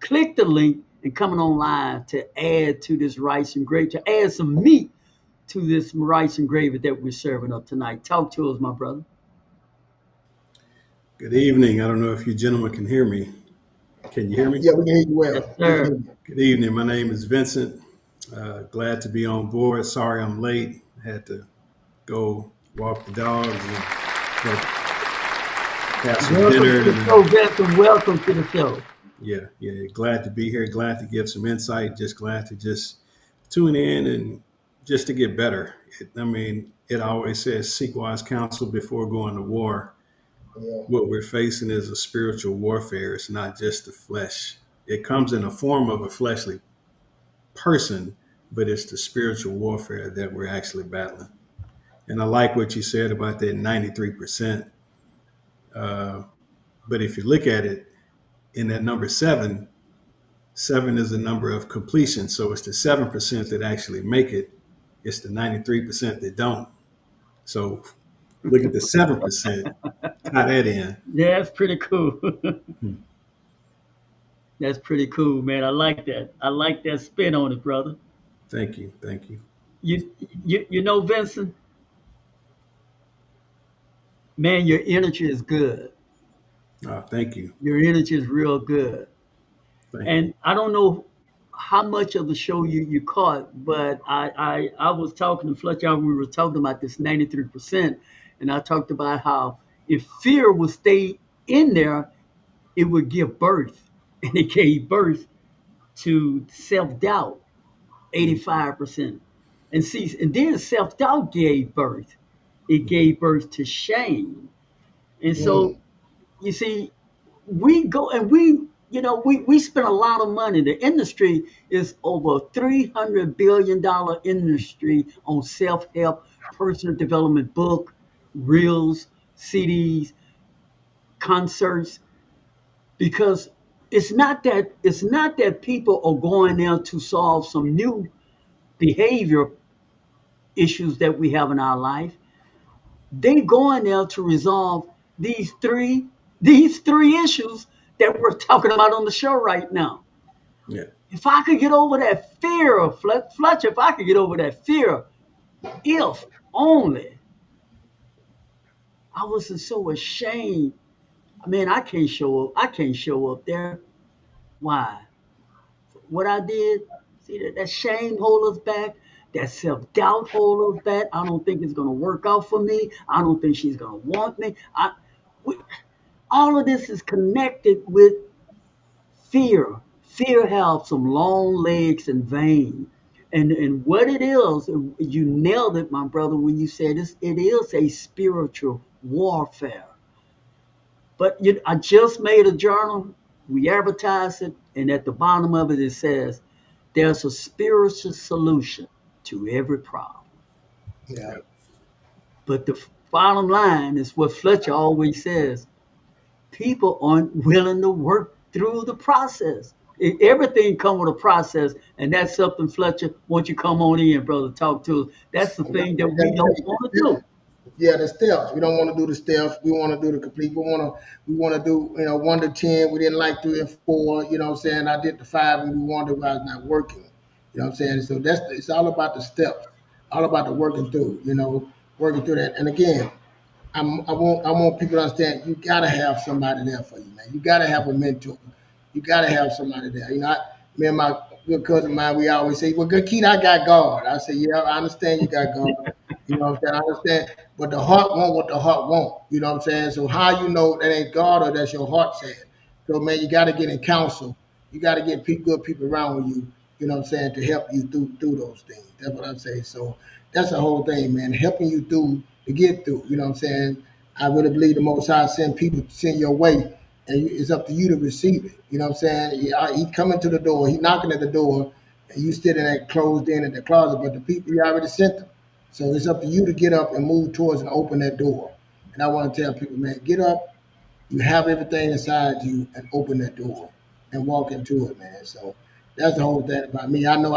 Click the link and coming on live to add to this rice and gravy, to add some meat to this rice and gravy that we're serving up tonight. Talk to us, my brother. Good evening. I don't know if you gentlemen can hear me. Can you hear me? Yeah, we can hear you well. Yes, sir. Good evening. My name is Vincent. Glad to be on board. Sorry I'm late. Had to go walk the dogs and have some dinner. Welcome to the show. Yeah. Glad to be here. Glad to give some insight. Just glad to just tune in and just to get better. It always says seek wise counsel before going to war. Yeah. What we're facing is a spiritual warfare. It's not just the flesh. It comes in the form of a fleshly person, but it's the spiritual warfare that we're actually battling. And I like what you said about that 93%. But if you look at it in that number 7 is the number of completion. So it's the 7% that actually make it. It's the 93% that don't. So look at the 7%, tie that in. Yeah, that's pretty cool. That's pretty cool, man. I like that. I like that spin on it, brother. Thank you. You know, Vincent, man, your energy is good. Thank you. Your energy is real good. Thank And you. I don't know how much of the show you caught, but I was talking to Fletcher. We were talking about this 93%, and I talked about how if fear would stay in there, it would give birth, and it gave birth to self-doubt, 85%. And then self-doubt gave birth. It gave birth to shame. And so, you see, we go and we spend a lot of money. The industry is over $300 billion industry on self-help, personal development book, reels, CDs, concerts, because it's not that people are going there to solve some new behavior issues that we have in our life. They going there to resolve these three issues that we're talking about on the show right now. Yeah. If I could get over that fear of Fletcher, if I could get over that fear, if only I wasn't so ashamed. I mean, I can't show up. I can't show up there. Why? What I did? See that shame hold us back. That self-doubt hold us back. I don't think it's gonna work out for me. I don't think she's gonna want me. All of this is connected with fear. Fear has some long legs and veins. And what it is, you nailed it, my brother, when you said this, it is a spiritual warfare. But I just made a journal. We advertised it, and at the bottom of it, it says, there's a spiritual solution to every problem. Yeah. But the bottom line is what Fletcher always says, people aren't willing to work through the process. Everything come with a process, and that's something, Fletcher, won't you come on in, brother, talk to us. That's the thing that we don't want to do. Yeah, the steps. We don't want to do the steps. We want to do the complete. We want to do 1 to 10. We didn't like 3 and 4. You know what I'm saying? I did the 5, and we wondered why it's not working. You know what I'm saying? So it's all about the steps, all about the working through. Working through that. And again, I want people to understand. You gotta have somebody there for you, man. You gotta have a mentor. You gotta have somebody there. Me and my good cousin of mine, we always say, "Well, good Keith, I got God." I say, "Yeah, I understand you got God." You know what I'm saying? I understand, but the heart want what the heart want. You know what I'm saying? So how you know that ain't God or that's your heart saying? So man, you got to get in counsel. You got to get good people around with you. You know what I'm saying, to help you through those things. That's what I'm saying. So that's the whole thing, man. Helping you through to get through. You know what I'm saying? I really believe the Most High send people send your way, and it's up to you to receive it. You know what I'm saying? He coming to the door, he knocking at the door, and you sitting there closed in at the closet, but the people you already sent them. So it's up to you to get up and move towards and open that door. And I want to tell people, man, get up, you have everything inside you and open that door and walk into it, man. So that's the whole thing about me. I know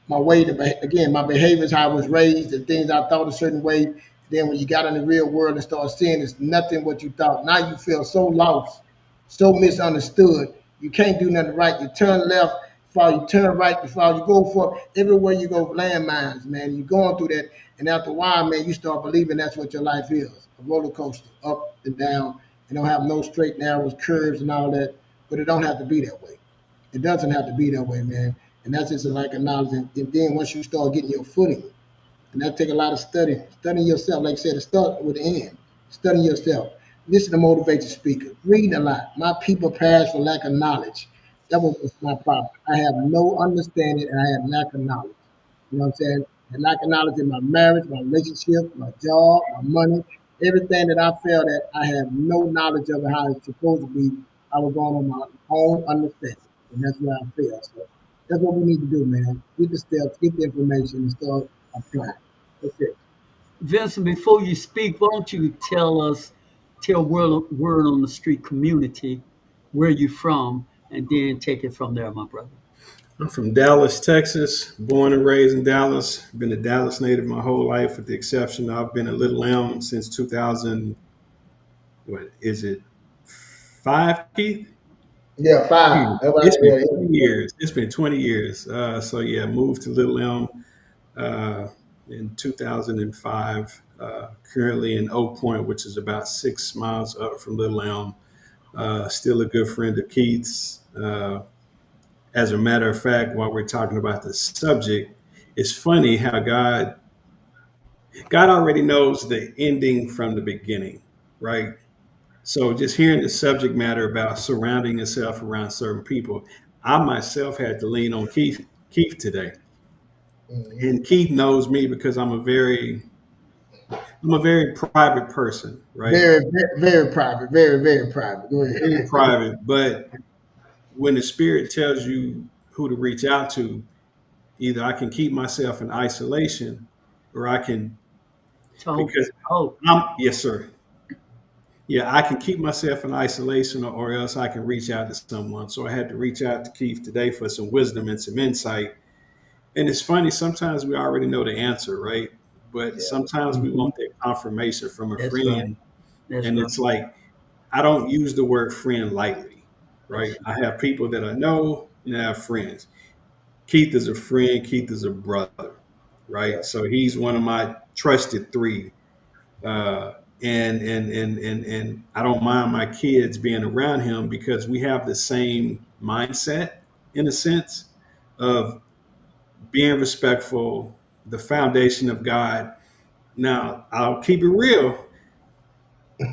my way to again, my behavior is how I was raised, the things I thought a certain way. Then when you got in the real world and start seeing it's nothing what you thought. Now you feel so lost, so misunderstood. You can't do nothing right. You turn left, fall, you turn right, you fall, you go for everywhere you go, landmines, man. You're going through that, and after a while, man, you start believing that's what your life is. A roller coaster, up and down. It don't have no straight narrows, curves, and all that. But it don't have to be that way. It doesn't have to be that way, man. And that's just like a knowledge. And then once you start getting your footing, and that take a lot of studying yourself. Like I said, it starts with the end. Studying yourself. Listen to motivated speakers. Reading a lot. My people perish for lack of knowledge. That was my problem. I have no understanding and I have lack of knowledge. You know what I'm saying? And lack of knowledge in my marriage, my relationship, my job, my money, everything that I felt that I have no knowledge of how it's supposed to be. I was going on my own understanding. And that's where I feel. So that's what we need to do, man. Get the steps, get the information, and start applying. That's it. Vincent, before you speak, why don't you tell word on the street community where you're from, and then take it from there, my brother. I'm from Dallas, Texas, born and raised in Dallas. Been a Dallas native my whole life, with the exception of I've been a Little Elm since 2000. What is it? 5, Keith? Yeah, five. It's been Yeah, 20 years. It's been 20 years. So yeah, moved to Little Elm uh, in 2005. Currently in Oak Point, which is about 6 miles up from Little Elm. Still a good friend of Keith's. As a matter of fact, while we're talking about the subject, it's funny how God already knows the ending from the beginning, right? So just hearing the subject matter about surrounding yourself around certain people, I myself had to lean on Keith today. hmm And Keith knows me because I'm a very private person, right? very, very, very private. Very, very private. Go Very ahead. private. But when the spirit tells you who to reach out to, either I can keep myself in isolation or I can, Talk, because talk. yes, sir. Yeah, I can keep myself in isolation or else I can reach out to someone. So I had to reach out to Keith today for some wisdom and some insight. And it's funny, sometimes we already know the answer, right? But Yeah. sometimes we Mhm. want that confirmation from a That's right. friend. That's And right. it's like, I don't use the word friend lightly, right? That's I have people that I know and I have friends. Keith is a friend, Keith is a brother, right? Yeah. So he's one of my trusted three. Uh, and I don't mind my kids being around him because we have the same mindset in a sense of being respectful, the foundation of God. Now, I'll keep it real.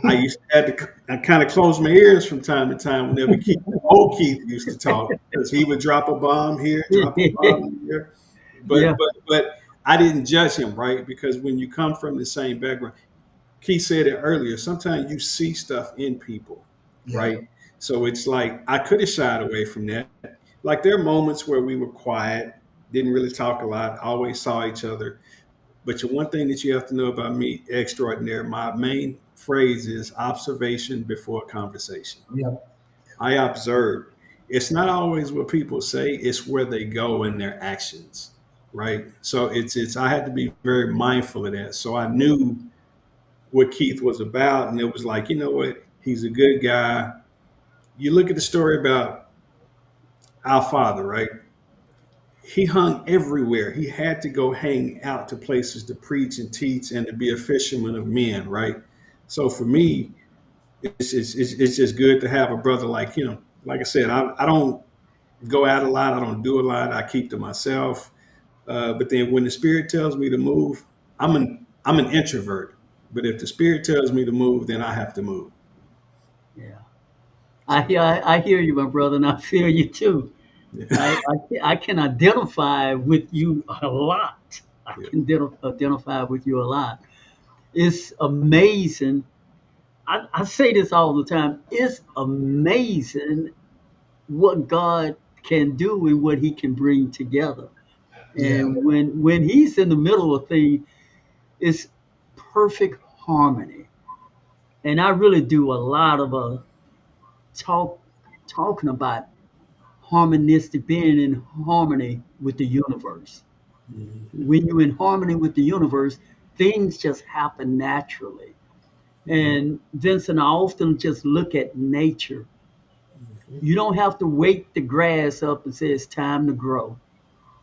I used to have to I kind of close my ears from time to time whenever old Keith used to talk because he would drop a bomb here, drop a right. bomb here. Yeah. But I didn't judge him, right? Because when you come from the same background, Keith said it earlier. Sometimes you see stuff in people, Yeah. right? So it's like I could have shied away from that. Like there are moments where we were quiet, didn't really talk a lot, always saw each other. But the one thing that you have to know about me, extraordinary, my main phrase is observation before conversation. Yeah. I observe. It's not always what people say, it's where they go in their actions, right? So it's I had to be very mindful of that. So I knew what Keith was about, and it was like, you know what? He's a good guy. You look at the story about our father, right? He hung everywhere. He had to go hang out to places to preach and teach and to be a fisherman of men, right? So for me, it's just good to have a brother like him. Like I said, I don't go out a lot. I don't do a lot. I keep to myself. But then when the spirit tells me to move, I'm an introvert. But if the spirit tells me to move, then I have to move. Yeah. So I hear you, my brother, and I feel you too. yeah, I can identify with you a lot. I yeah, can identify with you a lot. It's amazing I say this all the time. It's amazing what God can do and what He can bring together. Yeah, And when He's in the middle of things, it's perfect harmony. And I really do a lot of talk talking about harmonistic, being in harmony with the universe. When you're in harmony with the universe, things just happen naturally. And Vincent, I often just look at nature. You don't have to wake the grass up and say it's time to grow.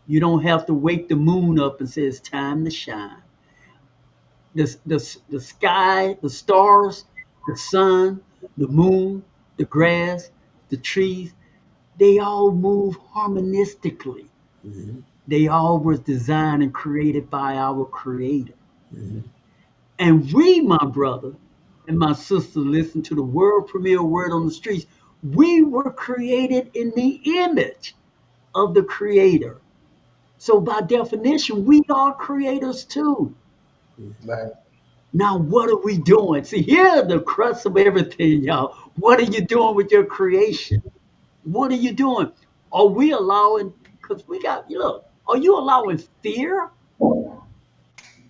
You don't have to wake the moon up and say it's time to shine. The sky, the stars, the sun, the moon, the grass, the trees, they all move harmonistically. They all were designed and created by our creator. And we, my brother and my sister, listen to the world premiere word on the streets. We were created in the image of the creator. So by definition, we are creators too. right. Now, what are we doing? See, here's the crux of everything, y'all. What are you doing with your creation? What are you doing? Are we allowing, because we got, look, are you allowing fear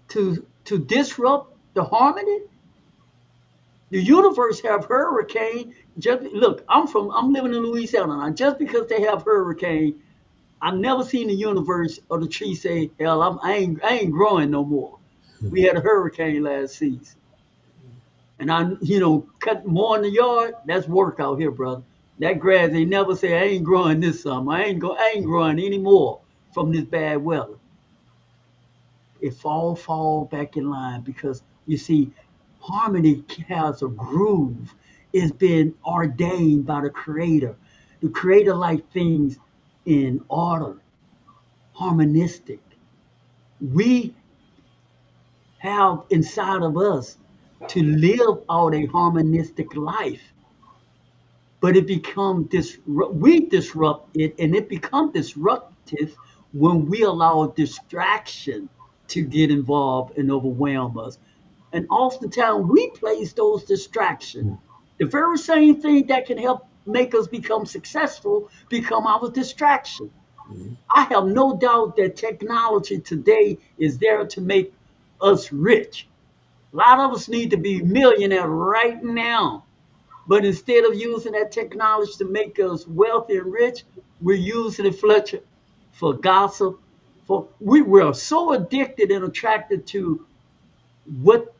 to disrupt the harmony? The universe have hurricane. Just look, I'm living in Louisiana now. Just because they have hurricane, I've never seen the universe or the tree say, "Hell, I ain't growing no more." We had a hurricane last season, and cut more in the yard. That's work out here, brother. That grass ain't never say, "I ain't growing this summer. I ain't growing any more from this bad weather." It fall back in line because you see, harmony has a groove. It's been ordained by the creator. The creator like things in order, harmonistic. We have inside of us to live out a harmonistic life, but it becomes we disrupt it, and it becomes disruptive when we allow distraction to get involved and overwhelm us. And oftentimes we place those distractions. The very same thing that can help make us become successful become our distraction. I have no doubt that technology today is there to make us rich. A lot of us need to be millionaire right now. But instead of using that technology to make us wealthy and rich, we're using it, Fletcher, for gossip. We were so addicted and attracted to what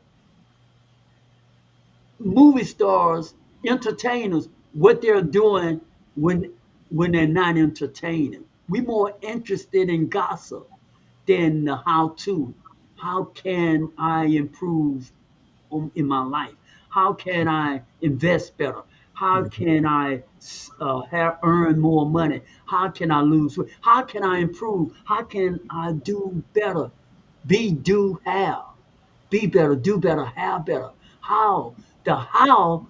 movie stars, entertainers, what they're doing when they're not entertaining. We're more interested in gossip than the how to. How can I improve in my life? How can I invest better? How can I earn more money? How can I lose weight? How can I improve? How can I do better? Be, do, have. Be better, do better, have better. How? The how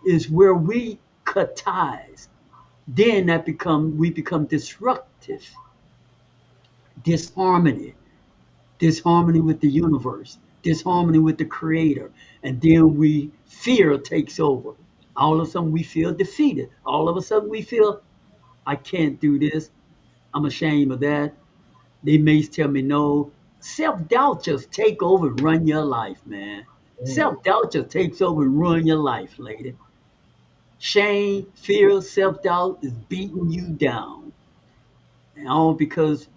is where we cut ties. Then we become disruptive, disharmony, disharmony with the universe, disharmony with the creator. And then fear takes over. All of a sudden we feel defeated. All of a sudden we feel, I can't do this. I'm ashamed of that. They may tell me no. Self-doubt just take over and run your life, man. Self-doubt just takes over and ruin your life, lady. Shame, fear, self-doubt is beating you down. And all because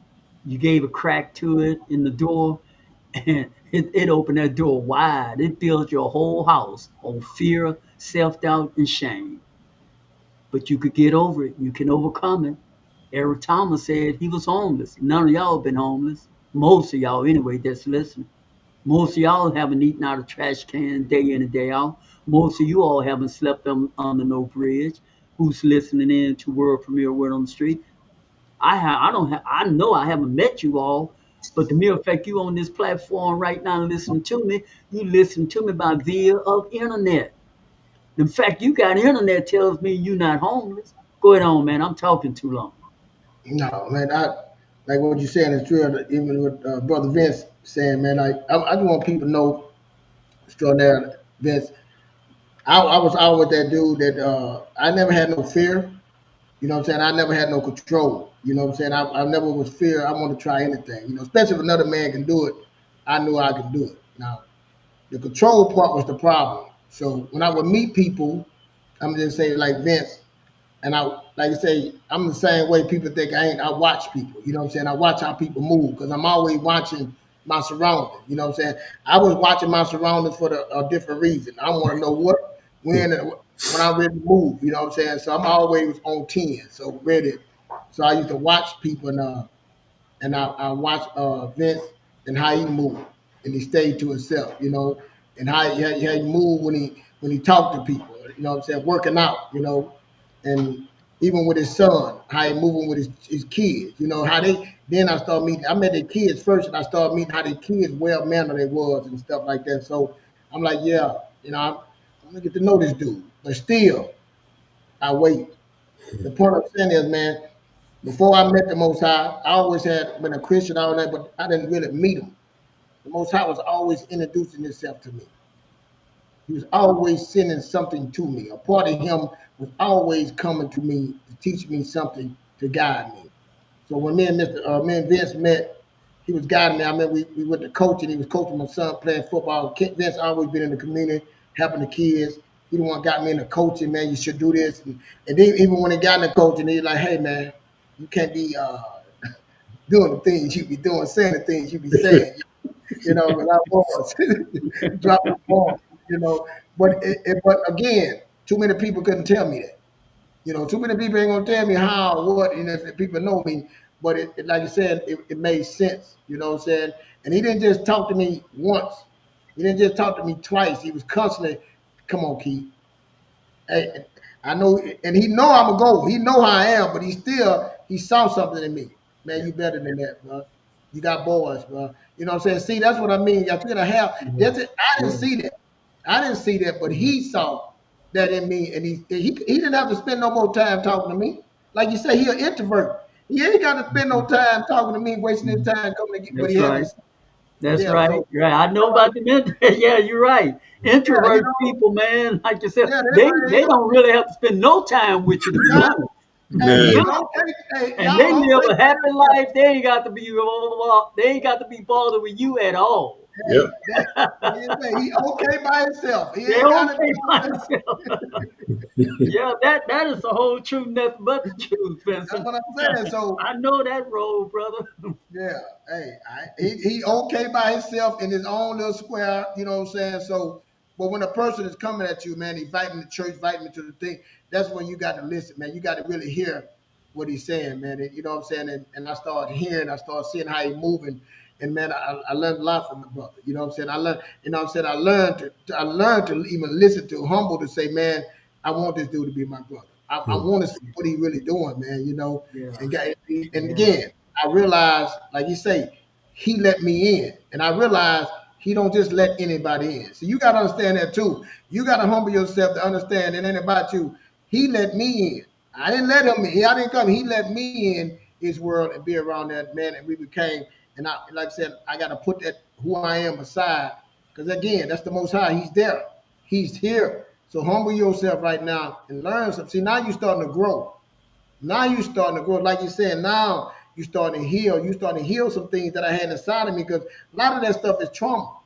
you gave a crack to it in the door, and it opened that door wide. It built your whole house on fear, self-doubt, and shame. But you could get over it. You can overcome it. Eric Thomas said he was homeless. None of y'all been homeless. Most of y'all, anyway, that's listening. Most of y'all haven't eaten out of trash can day in and day out. Most of you all haven't slept under no bridge. Who's listening in to World Premiere Word on the Street? I know I haven't met you all, but the mere fact you on this platform right now listening to me, you listen to me by via of internet. The fact you got internet tells me you're not homeless. Go ahead on, man. I'm talking too long. No, man, I like what you're saying is true. Even with brother Vince saying, man, I just want people to know, extraordinary Vince. I was always that dude that I never had no fear. You know what I'm saying? I never had no control. You know what I'm saying? I never was fear. I want to try anything. You know, especially if another man can do it, I knew I could do it. Now, the control part was the problem. So when I would meet people, I'm just say like Vince, and I like I say, I'm the same way people think I ain't. I watch people. You know what I'm saying? I watch how people move because I'm always watching my surroundings. You know what I'm saying? I was watching my surroundings for a different reason. I want to know what, when, and when I'm ready to move. You know what I'm saying? So I'm always on 10, so ready. So I used to watch people and I watched Vince and how he moved, and he stayed to himself, you know, and how he moved when he talked to people, you know what I'm saying, working out, you know, and even with his son, how he moving with his kids, you know, how they then I started meeting I met their kids first and I started meeting how their kids well mannered they was and stuff like that. So I'm like, yeah, you know, I'm gonna get to know this dude. But still I wait. The point I'm saying is, man, before I met the Most High, I always had been a Christian, all that, but I didn't really meet him. The Most High was always introducing himself to me. He was always sending something to me. A part of him was always coming to me to teach me something to guide me. So when me and Vince met, he was guiding me. I mean, we went to coaching. He was coaching my son playing football. Vince always been in the community, helping the kids. He the one got me into coaching, man. You should do this. And then even when he got into coaching, he was like, hey, man, you can't be doing the things you be doing, saying the things you be saying. You know, but I was dropping bombs, you know. But again, too many people couldn't tell me that. You know, too many people ain't gonna tell me how, what, and if people know me. But like you said, it made sense. You know what I'm saying? And he didn't just talk to me once. He didn't just talk to me twice. He was constantly, "Come on, Keith. Hey, I know," and he know I'm a go. He know how I am, but he saw something in me. Man, you better than that, bro. You got boys, bro. You know what I'm saying? See, that's what I mean. I feel to have. Yeah, That's it. I didn't yeah, see that. I didn't see that, but he saw that in me, and he didn't have to spend no more time talking to me. Like you say, he an introvert. He ain't got to spend no time talking to me, wasting his mhm. time coming to get what he That's having. right. That's Yeah, right. so Right. I know about the men. Yeah, you're right. yeah, you Introvert know, people, man, like you said, yeah, they don't really have to spend no time with you to be nah, honest. To hey, be Man, he honest. okay. Hey, And they y'all live okay a by happy himself. life. They ain't got to be they ain't got to be bothered with you at all. yep. Hey, he okay by himself. He They're ain't got to okay be. by themselves. Yeah, that is the whole truth, nothing but the truth, That's Vincent. what I'm saying. So I know that role, brother. yeah, hey, he okay by himself in his own little square. You know what I'm saying? So, but when a person is coming at you, man, inviting me to church, inviting me to the thing, that's when you got to listen, man. You got to really hear what he's saying, man. And, you know what I'm saying? And I started hearing, I started seeing how he's moving, and man, I learned a lot from the brother. You know what I'm saying? I learned, you know what I'm saying? I learned to even listen to, humble to say, man, I want this dude to be my brother. I want to see what he really doing, man. You know, Yeah, and yeah, again. I realized, like you say, he let me in. And I realized he don't just let anybody in. So you gotta understand that too. You gotta humble yourself to understand it ain't about you. He let me in. I didn't let him in. I didn't come. He let me in his world and be around that man. And we became, and I like I said, I gotta put that who I am aside. Because again, that's the most high. He's there. He's here. So humble yourself right now and learn something. See, now you're starting to grow. Now you starting to grow, like you said. Now you starting to heal. You starting to heal some things that I had inside of me because a lot of that stuff is trauma.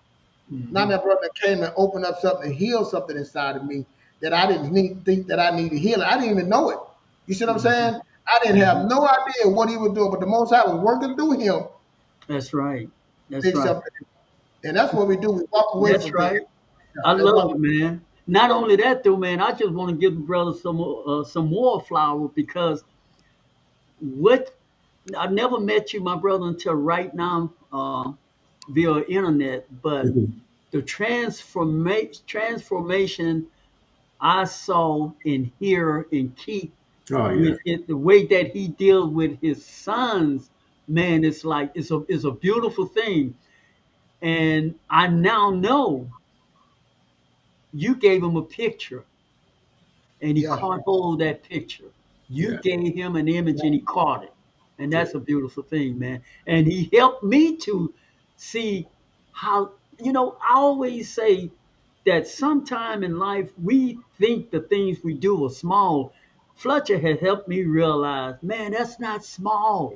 Now hmm, that brother came and opened up something, and healed something inside of me that I didn't think that I needed to heal. I didn't even know it. You see what I'm hmm, saying? I didn't have hmm. no idea what he was doing, but the Most High was working through him to That's right. That's fix right. something. And that's what we do. We walk away That's from things. right. Yeah, I that's why. love it, man. Not only that, though, man. I just want to give the brother some more flour because what I never met you, my brother, until right now via internet. But the transformation I saw and hear and Keith Oh yeah. with it, the way that he deals with his sons, man, it's like it's a beautiful thing. And I now know you gave him a picture and he Yeah, caught hold of that picture. You Yeah. gave him an image and he caught it. And that's a beautiful thing, man. And he helped me to see how, I always say that sometime in life we think the things we do are small. Fletcher has helped me realize, man, that's not small.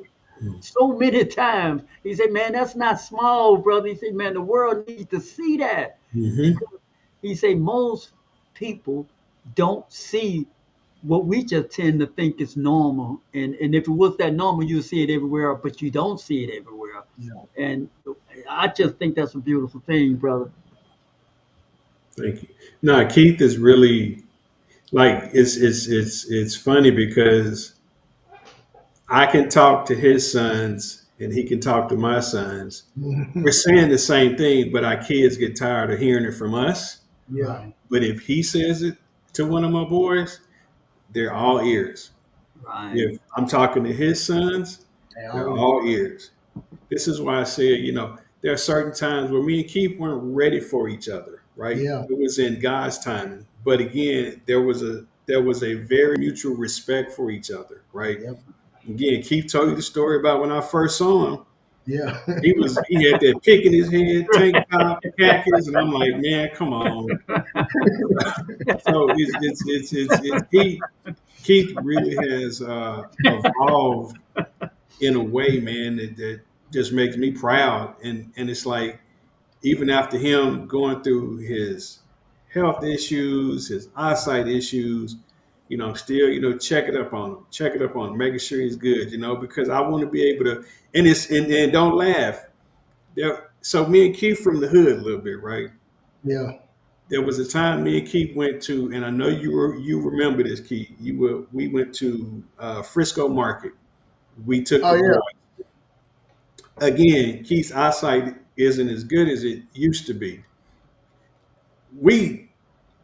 So many times he said, man, that's not small, brother. He said, man, the world needs to see that. Mm-hmm. Because he said most people don't see what we just tend to think is normal. And if it was that normal, you'll see it everywhere, but you don't see it everywhere. Yeah. And I just think that's a beautiful thing, brother. Thank you. No, Keith is really like it's funny because I can talk to his sons and he can talk to my sons. We're saying the same thing, but our kids get tired of hearing it from us. Yeah. Right, But if he says it to one of my boys, they're all ears. right. If I'm talking to his sons, They they're always, all ears. This is why I said, there are certain times where me and Keith weren't ready for each other, right? yeah, It was in God's timing. But again, there was a very mutual respect for each other, right? yep, Again, Keith told you the story about when I first saw him. yeah. He had that pick in his head, tank top, khakis, and I'm like, man, come on. So it's Keith really has evolved in a way, man, that just makes me proud. And it's like even after him going through his health issues, his eyesight issues, I'm still, check it up on him, making sure he's good, because I want to be able to, and don't laugh. So me and Keith from the hood a little bit, right? Yeah. There was a time me and Keith went to, and I know you remember this, Keith. We went to Frisco Market. We took Oh the yeah. boy. Again, Keith's eyesight isn't as good as it used to be. We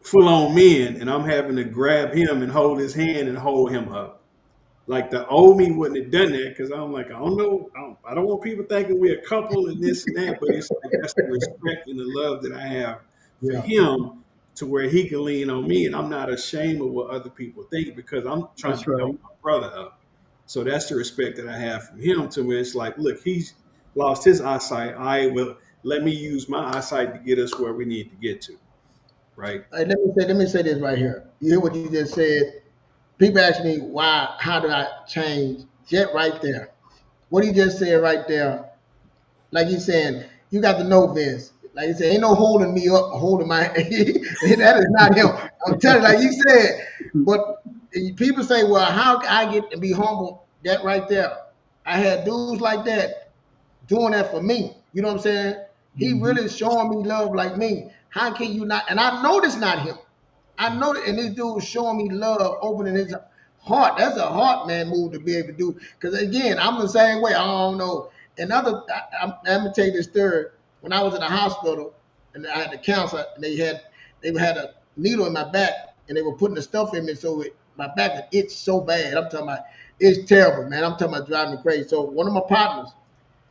full on men, and I'm having to grab him and hold his hand and hold him up. Like the old me wouldn't have done that because I'm like, I don't know, I don't want people thinking we're a couple and this and that, but it's like that's the respect and the love that I have for Yeah. him to where he can lean on me, and I'm not ashamed of what other people think because I'm trying That's to help right. my brother up. So that's the respect that I have from him to where it's like, look, he's lost his eyesight. I will let me use my eyesight to get us where we need to get to, right? Hey, let me say this right here. You hear what you just said? People ask me why, how did I change? Jet right there. What he just said right there, like he's saying, you got to know this. Like he said, ain't no holding me up, holding my that is not him. I'm telling you, like he said, but people say, well, how can I get to be humble? That right there. I had dudes like that doing that for me. You know what I'm saying? He Mhm. really showing me love like me. How can you not? And I know this not him. I know that, and this dude showing me love, opening his heart. That's a heart man move to be able to do. Because again, I'm the same way. I don't know. Another, I'm gonna tell you this story. When I was in the hospital and I had the cancer, and they had a needle in my back, and they were putting the stuff in me, so my back would itch so bad. I'm talking about it's terrible, man. I'm talking about driving me crazy. So one of my partners,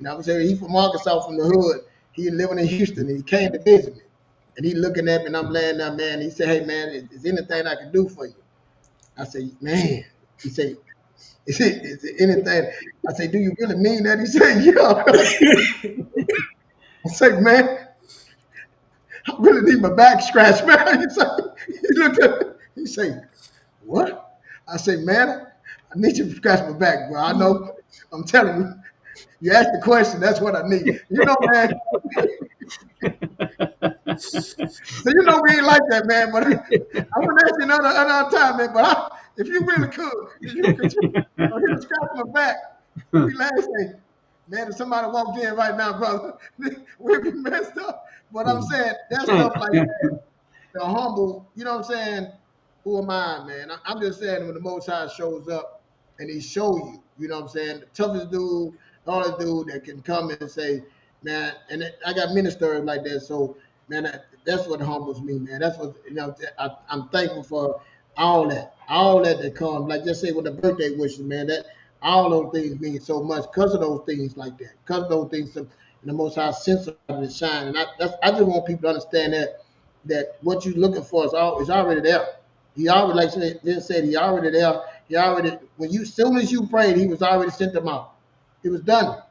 I was saying, he from Arkansas, from the hood. He living in Houston, and he came to visit me. And he looking at me, and I'm laying there, man. He said, hey, man, is anything I can do for you? I said, man. He said, is it anything? I said, do you really mean that? He said, yeah. I said, man, I really need my back scratched, man. He looked at me. He said, what? I said, man, I need you to scratch my back, bro. I know. I'm telling you. You asked the question. That's what I need. Man. So we ain't like that, man. But I want to ask you another time, man. But if you really could, if you could, scratch my back, we'd be laughing. Man, if somebody walked in right now, brother, we'd be messed up. But I'm saying that stuff like that, the humble, you know what I'm saying? Who am I, man? I'm just saying when the Most High shows up and he show you, you know what I'm saying? The toughest dude, the hardest dude that can come and say, man, and I got ministers like that. So, man, that's what humbles me, man. That's what, I'm thankful for all that that comes. Like just say with the birthday wishes, man, that all those things mean so much because of those things like that, because of those things, and the Most High sense of it shine. And I just want people to understand that what you're looking for is already there. He already, like Vince said, he already there. He already, soon as you prayed, he was already sent them out. It was done.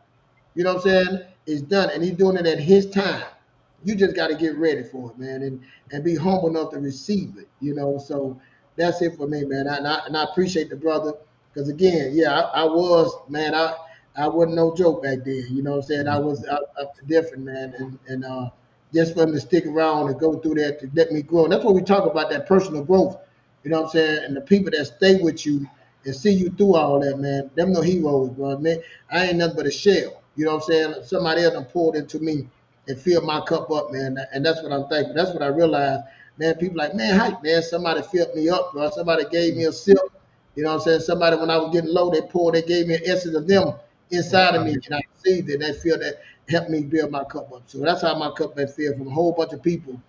You know what I'm saying? It's done, and he's doing it at his time. You just got to get ready for it, man, and be humble enough to receive it. So that's it for me, man. And I appreciate the brother because again, yeah, I was, man. I wasn't no joke back then. You know what I'm saying? I different, man, and just for him to stick around and go through that to let me grow. And that's what we talk about, that personal growth. You know what I'm saying? And the people that stay with you and see you through all that, man, them no heroes, bro. Man, I ain't nothing but a shell. You know what I'm saying? Somebody else done poured into me and filled my cup up, man. And that's what I'm thankful. That's what I realized, man. People like, man, how, man, somebody filled me up, bro. Somebody gave me a sip. You know what I'm saying? Somebody, when I was getting low, they gave me an essence of them inside of me. And I received it. They feel that helped me build my cup up. So that's how my cup been filled, from a whole bunch of people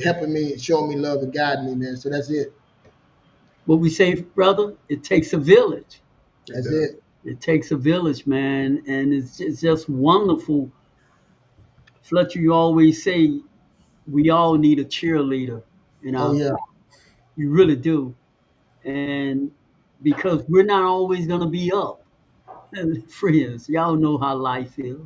helping me, showing me love and guiding me, man. So that's it. What we say, brother, it takes a village. That's it. It takes a village, man, and it's just wonderful. Fletcher, you always say we all need a cheerleader in Oh our yeah. life. You really do, and because we're not always gonna be up, friends. Y'all know how life is.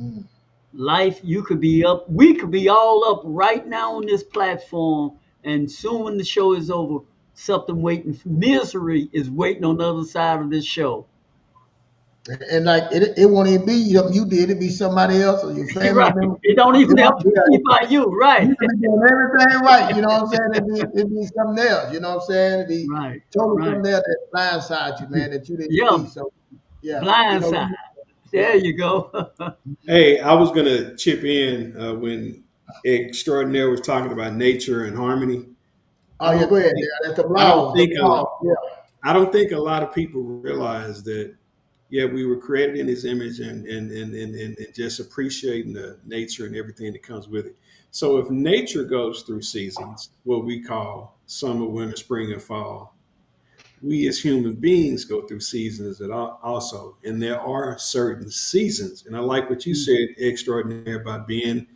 Mm. Life, you could be up. We could be all up right now on this platform, and soon when the show is over, something waiting. Misery is waiting on the other side of this show. And like it won't even be you did it, be somebody else or your family Right. member. It don't even You have know, to be by you. you Right. could be doing everything right, you know what I'm saying? It'd be something else, you know what I'm saying? It'd be Right. totally Right. something else that blindsides you, man, that you didn't Yeah. see. So yeah, Blindside. yeah. There you go. Hey, I was gonna chip in when Extraordinaire was talking about nature and harmony. I Oh yeah, don't go ahead, think there. That's the I don't law. The think law. Yeah. a lot of people realize that yeah, we were created in his image and just appreciating the nature and everything that comes with it. So if nature goes through seasons, what we call summer, winter, spring, and fall, we as human beings go through seasons that also, and there are certain seasons. And I like what you said, Extraordinary, about being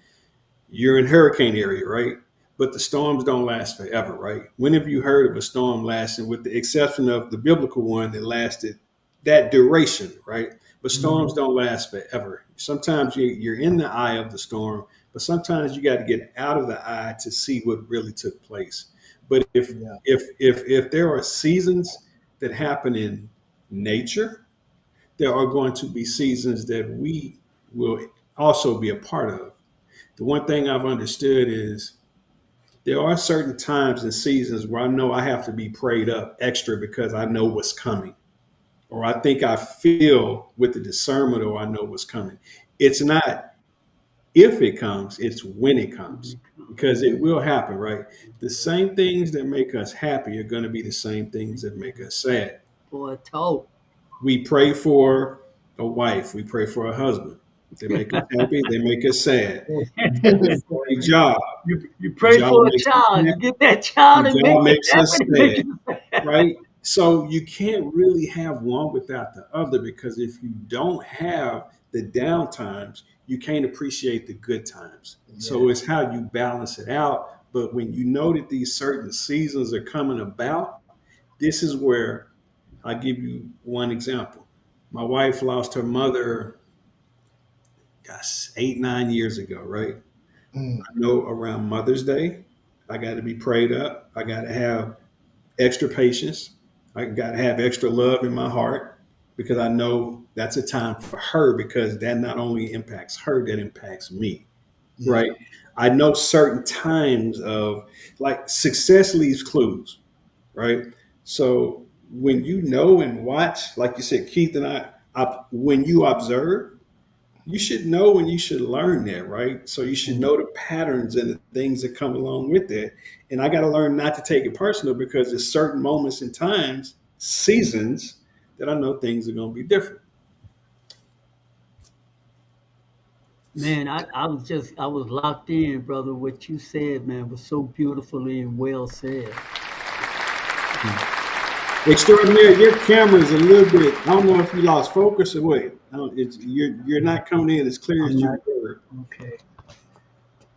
you're in hurricane area, right? But the storms don't last forever, right? When have you heard of a storm lasting, with the exception of the biblical one that lasted that duration, right? But storms don't last forever. Sometimes you're in the eye of the storm, but sometimes you got to get out of the eye to see what really took place. But Yeah. if there are seasons that happen in nature, there are going to be seasons that we will also be a part of. The one thing I've understood is there are certain times and seasons where I know I have to be prayed up extra because I know what's coming, or I think I feel with the discernment, or I know what's coming. It's not if it comes, it's when it comes, because it will happen, right? The same things that make us happy are going to be the same things that make us sad. Boy, talk. We pray for a wife, we pray for a husband. They make us happy, they make us sad. We pray for a job. You The pray job for a makes us child. happy. You get that child, The it job makes you makes us happy. It makes sad, you sad. right? So you can't really have one without the other, because if you don't have the down times, you can't appreciate the good times. So Yeah. it's how you balance it out. But when you know that these certain seasons are coming about, this is where I give you one example. My wife lost her mother, gosh, 8, 9 years ago, right? Mm. I know around Mother's Day, I got to be prayed up. I got to have extra patience. I got to have extra love in my heart, because I know that's a time for her, because that not only impacts her, that impacts me, Yeah. right? I know certain times of, like, success leaves clues, right? So when you know and watch, like you said, Keith and when you observe, you should know and you should learn that, right? So you should Mm. know the patterns and the things that come along with that. And I got to learn not to take it personal, because there's certain moments and times, seasons, that I know things are going to be different. Man, I was locked in, brother. What you said, man, was so beautifully and well said. Extraordinary. Your camera is a little bit. I don't know if you lost focus or what. I don't, you're not coming in as clear I'm as not you were. okay.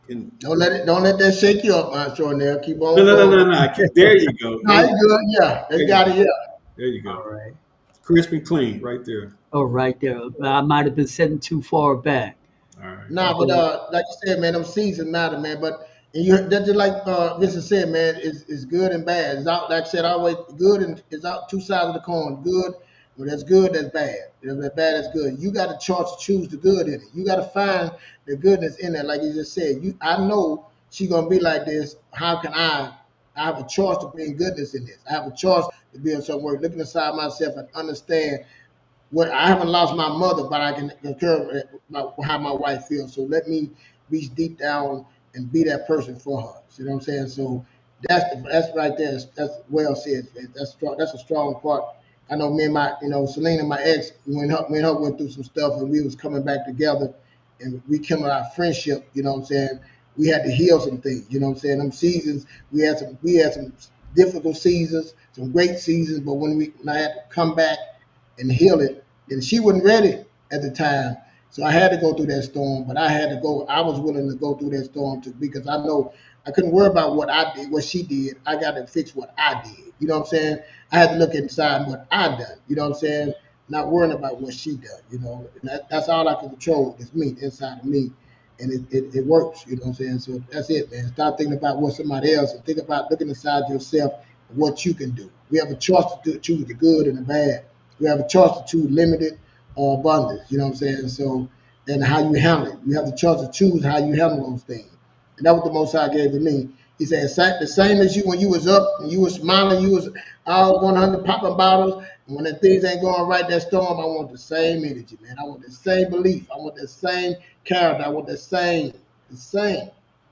And Don't let that shake you up, my short nail. Keep no, on no, no, going. no, no. There you go. No, it's good. Yeah, There they you got go. it. Yeah. There you go. All right. Crisp and clean, right there. Oh, right there. I might have been sitting too far back. All right. Nah, but So like you said, man, them seasons matter, man. But and you that's just like Vincent said, man, it's good and bad. It's out like I said, always good and it's out two sides of the coin. Good, when that's good, that's bad. You know, that's bad, that's good. You got a choice to choose the good in it. You got to find the goodness in it, like you just said. I know she gonna be like this. How can I? I have a choice to bring goodness in this. I have a choice to build some work. Looking inside myself and understand what I haven't lost my mother, but I can concur how my wife feels. So let me reach deep down and be that person for her. You know what I'm saying? So that's right there. That's well said. That's strong. That's a strong part. I know me and my, Selena, my ex, when her went through some stuff, and we was coming back together, and we came with our friendship. You know what I'm saying? We had to heal some things. You know what I'm saying? Them seasons, we had some difficult seasons, some great seasons, but when I had to come back and heal it. And she wasn't ready at the time. So I had to go through that storm, but I had to go. I was willing to go through that storm too because I know I couldn't worry about what I did, what she did. I got to fix what I did. You know what I'm saying? I had to look inside what I done. You know what I'm saying? Not worrying about what she done. That's all I can control is me, inside of me. And it works, you know what I'm saying? So that's it, man. Stop thinking about what somebody else and think about looking inside yourself and what you can do. We have a choice to choose the good and the bad. We have a choice to choose limited or abundance. You know what I'm saying? So, and how you handle it. You have the choice to choose how you handle those things. And that was the most High gave to me. He said, the same as you when you was up and you was smiling, you was all 100 popping bottles. And when the things ain't going right, that storm, I want the same energy, man. I want the same belief. I want the same character. I want the same.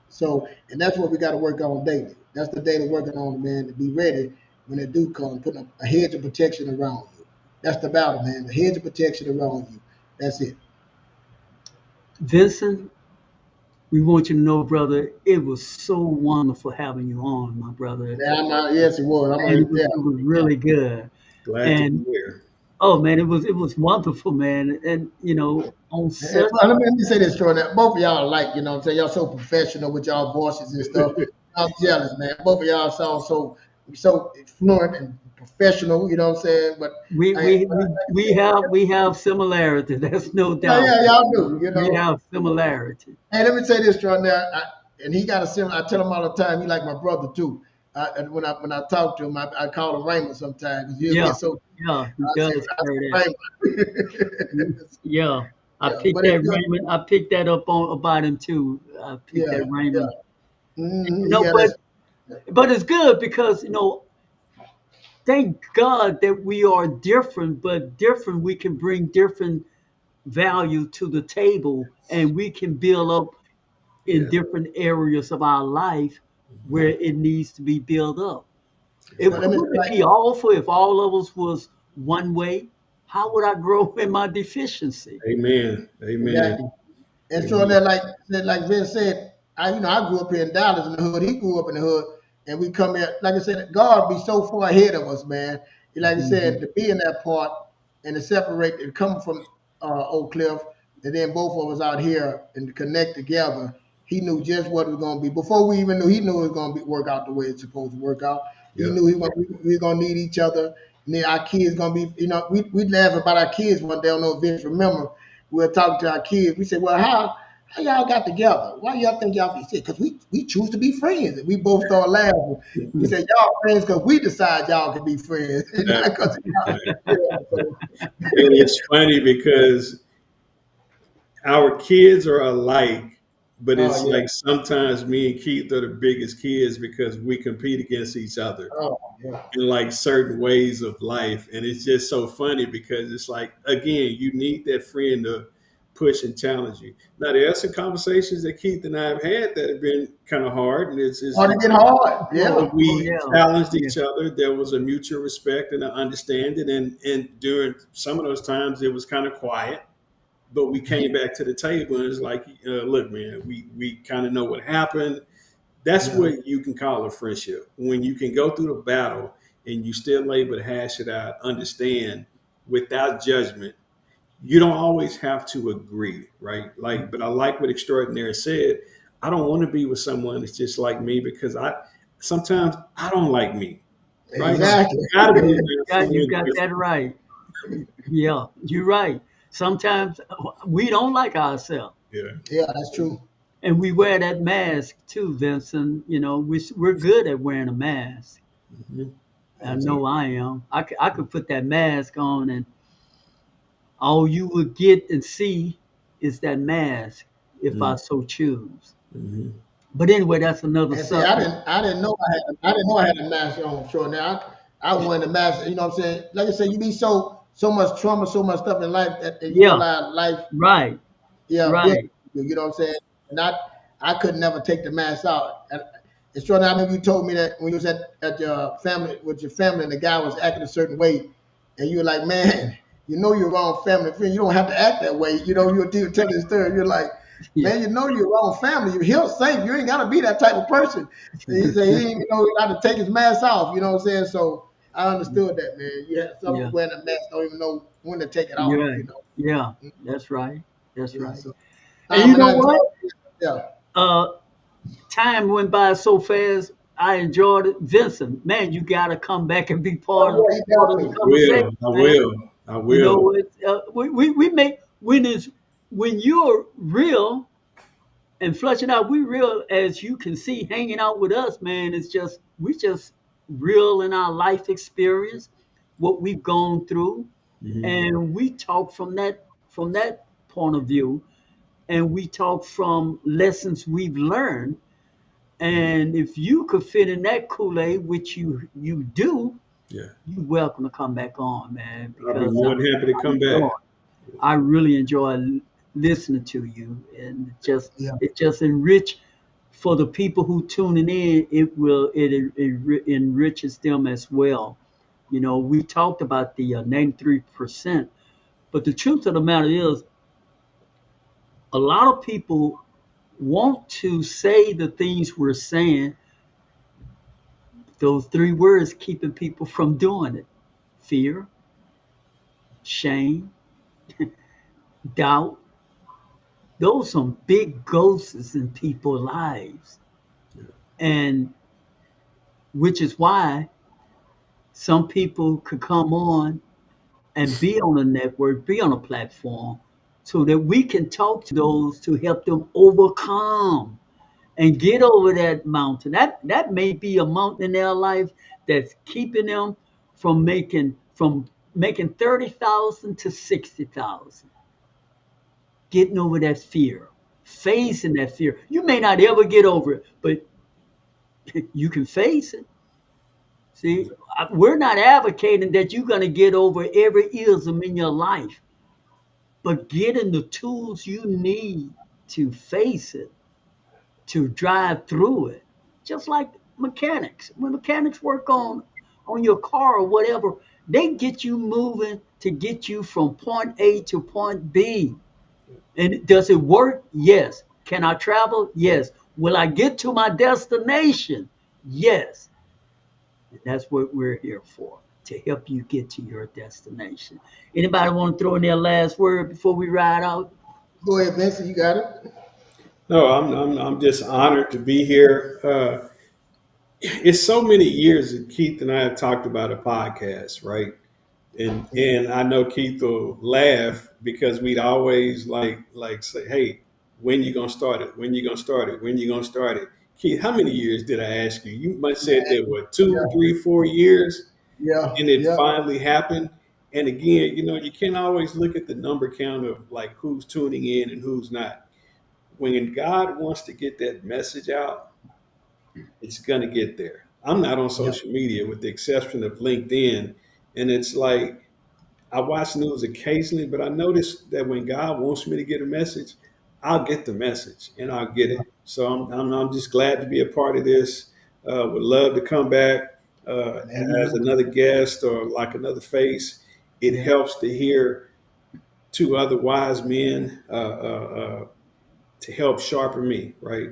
So, and that's what we got to work on daily. That's the daily working on, man, to be ready when it do come, putting a hedge of protection around you. That's the battle, man. The hedge of protection around you. That's it. Vincent, we want you to know, brother, it was so wonderful having you on, my brother. Yeah, yes, it was. And it was really good. Glad to be And here. oh man, it was wonderful, man. And on such Let me say this, Troy. That both of y'all like, you know what I'm saying? Y'all so professional with y'all voices and stuff. I'm jealous, man. Both of y'all sound so fluent and professional, you know what I'm saying? But we I, we we, we have similarity. That's no yeah, doubt. yeah, y'all do, you We know. have similarity. Hey, let me say this, Troy. Now, and he got a similar. I tell him all the time. He like my brother too. And when I talk to him, I call him Raymond sometimes because he'll Yeah, get so. yeah, he I say, does carry that. Raymond. Yeah, I Yeah, picked but it's that good. Raymond. I picked that up on about him too. I picked Yeah, that yeah. Raymond. Hmm. You He know, got but us. but it's good because thank God that we are different, but different we can bring different value to the table, and we can build up in Yeah. different areas of our life where it needs to be built up. It But let me say wouldn't it like be awful if all of us was one way? How would I grow in my deficiency? Amen. Amen. exactly. And so Amen. that like Vince said, I grew up here in Dallas in the hood. He grew up in the hood, and we come here. Like I said, God be so far ahead of us, man. Like I said, Mhm. to be in that part and to separate and come from Oak Cliff, and then both of us out here and to connect together. He knew just what it was going to be before we even knew. He knew it was going to be work out the way it's supposed to work out. He Yeah. knew we were going to need each other. And then our kids going to be, we laugh about our kids one day. I don't know if Vince remember we were talking to our kids. We said, "Well, how y'all got together? Why y'all think y'all?" He said, "Because we choose to be friends." And we both started laughing. We said, "Y'all friends because we decide y'all can be friends, not Exactly. because y'all." Exactly. Yeah, so, It's funny because our kids are alike, but oh it's yeah, like sometimes me and Keith are the biggest kids because we compete against each other oh yeah, in like certain ways of life. And it's just so funny because it's like, again, you need that friend to push and challenge you. Now, there are some conversations that Keith and I have had that have been kind of hard. And oh, to get hard, Oh, yeah, oh we yeah, challenged yeah. each other. There was a mutual respect and an understanding. And during some of those times, it was kind of quiet, but we came back to the table and it's like, look, man, we kind of know what happened. That's yeah. what you can call a friendship. When you can go through the battle and you still able to hash it out, understand without judgment. You don't always have to agree, right? Like, but I like what Extraordinary said. I don't want to be with someone that's just like me because I sometimes I don't like me, right? So Exactly. I gotta be Yeah. around You someone got that different. right. Yeah, you're right. Sometimes we don't like ourselves. Yeah. Yeah, that's true. And we wear that mask too, Vincent. You know, we're good at wearing a mask. Hmm. I know Exactly. I am. I could put that mask on, and all you would get and see is that mask if I so choose. Mm-hmm. But anyway, that's another And say, I subject. didn't, I didn't know I didn't know I had a mask on. Sure, now I went the mask. You know what I'm saying? Like I said, you be so much trauma, so much stuff in life that you Yeah, realize life, right, yeah, built right. you know what I'm saying? And I could never take the mask out. And it's true. I remember you told me that when you was at your family with your family, and the guy was acting a certain way, and you were like, man, you know you're wrong family friend. You don't have to act that way. You know, you're telling the story. You're like, Yeah, man, you know you're wrong family. You're he'll safe. You ain't gotta be that type of person. And he said he ain't even know how to take his mask off. You know what I'm saying? So I understood that, man. You have some yeah, people wearing a mask don't even know when to take it you're off. right. You know. Yeah, that's right. That's Yeah. right. So, And nah, you man, know I enjoyed what? it. Yeah. Uh, time went by so fast. I enjoyed it. Vincent, man, you got to come back and be Oh, part yeah, he of the definitely. I conversation, will. I man. will. I You will. know, we make when you're real and flushing out, we real as you can see, hanging out with us, man. It's just we just real in our life experience, what we've gone through, Hmm. and we talk from that point of view, and we talk from lessons we've learned. And if you could fit in that Kool-Aid, which you do, Yeah. you're welcome to come back on, man, I'll be because more than happy to I come enjoy back. I really enjoy listening to you, and Yeah. it just enrich for the people who tuning in. It enriches them as well. You know, we talked about the 93%, but the truth of the matter is, a lot of people want to say the things we're saying. Those three words keeping people from doing it: fear, shame, doubt. Those are some big ghosts in people's lives. And which is why some people could come on and be on a network, be on a platform, so that we can talk to those to help them overcome and get over that mountain. That may be a mountain in their life that's keeping them from making 30,000 to 60,000. Getting over that fear, facing that fear. You may not ever get over it, but you can face it. See, we're not advocating that you're going to get over every ism in your life, but getting the tools you need to face it, to drive through it. Just like mechanics. When mechanics work on your car or whatever, they get you moving to get you from point A to point B. And does it work? Yes. Can I travel? Yes. Will I get to my destination? Yes. And that's what we're here for, to help you get to your destination. Anybody want to throw in their last word before we ride out? Go ahead, Vincent. You got it. No, I'm just honored to be here. It's so many years that Keith and I have talked about a podcast, right? And I know Keith will laugh because we'd always like say, "Hey, when you gonna start it? When you gonna start it? When you gonna start it?" Keith, how many years did I ask you? You must said Man, there were two, yeah, 3, 4 years, yeah, and it yeah, finally happened. And again, you can't always look at the number count of like who's tuning in and who's not. When God wants to get that message out, it's gonna get there. I'm not on yeah, social media with the exception of LinkedIn, and it's like I watch news occasionally, but I notice that when God wants me to get a message, I'll get the message and I'll get yeah. it. So I'm just glad to be a part of this. Would love to come back Man, you as welcome. another guest or like another face. It Yeah. helps to hear two other wise men to help sharpen me. Right.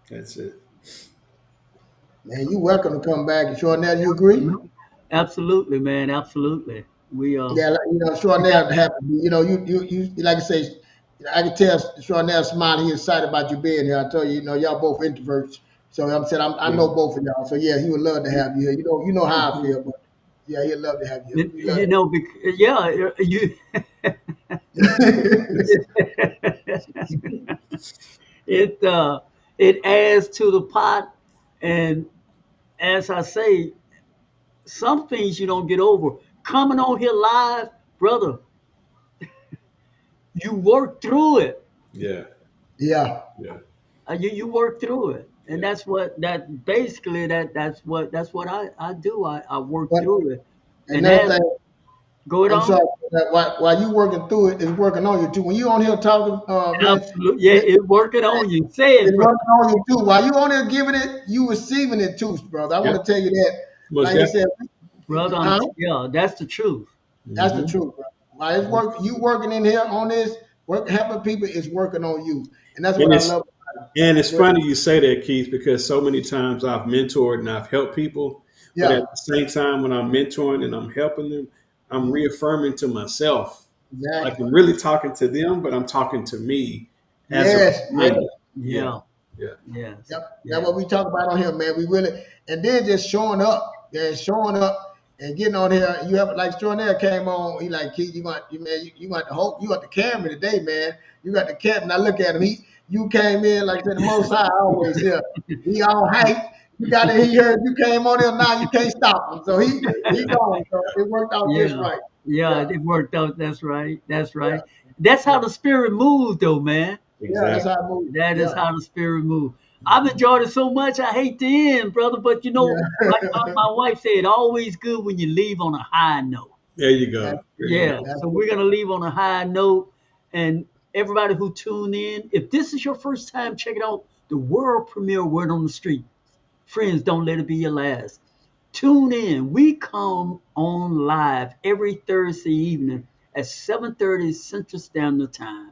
That's it. Man, you welcome to come back. And sure now you agree? Absolutely, man. Absolutely. Yeah, like, sure We got now happy. You like I say, I can tell sure now smiling. He excited about you being here. I tell you, y'all both introverts. So I'm saying I Yeah. know both of y'all. So yeah, he would love to have you here. You know how I feel, but. Yeah, he'd love to have you. We love You know, you. it it adds to the pot, and as I say, some things you don't get over. Coming on here live, brother, you work through it. Yeah, yeah, yeah, You work through it, and yeah. that's what that basically that's what I do. I work but through it, and another that thing, go it I'm on. sorry, that while you working through it, it's working on you too. When you on here talking, Vince, Absolutely, yeah, it working on you. Say it, it's bro. working on you too. While you on there giving it, you receiving it too, brother. I Yeah, want to tell you that. most Like you said, definitely. Brother. huh? Yeah, that's the truth. That's the Hmm. truth, bro. While it's work, you working in here on this, work helping people is working on you, and that's what And I it's love. and it's What, funny you say that, Keith, because so many times I've mentored and I've helped people, but at yeah, the same time, when I'm mentoring and I'm helping them, I'm reaffirming to myself, like exactly. I'm really talking to them, but I'm talking to me as a Yes, yes. reminder. Yeah, Yeah. yeah, Yes. Yep, that's what Yes. we talk about on here, man. We really, and then just showing up and getting on here. You have like Jordan came on. He like, Keith, you got the whole, you got the camera today, man. You got the camera. Now look at him. You came in like I said, the Most High always here. He all hype. You got it. He heard you came on here. Now you can't stop him. So he gone. So it worked out just Yeah. right. Yeah. Yeah, It worked out. That's right. That's right. yeah, That's yeah, how the spirit moves, though, man. yeah. That's exactly. how I move. That is Yeah, how the spirit moves. I've enjoyed it so much. I hate the end, brother. But like yeah. my wife said, always good when you leave on a high note. There you That's go. There you it. go. Yeah. That's So it. we're gonna leave on a high note. And everybody who tuned in, if this is your first time checking out the world premiere Word on the Street, friends, don't let it be your last. Tune in. We come on live every Thursday evening at 7:30 Central Standard Time,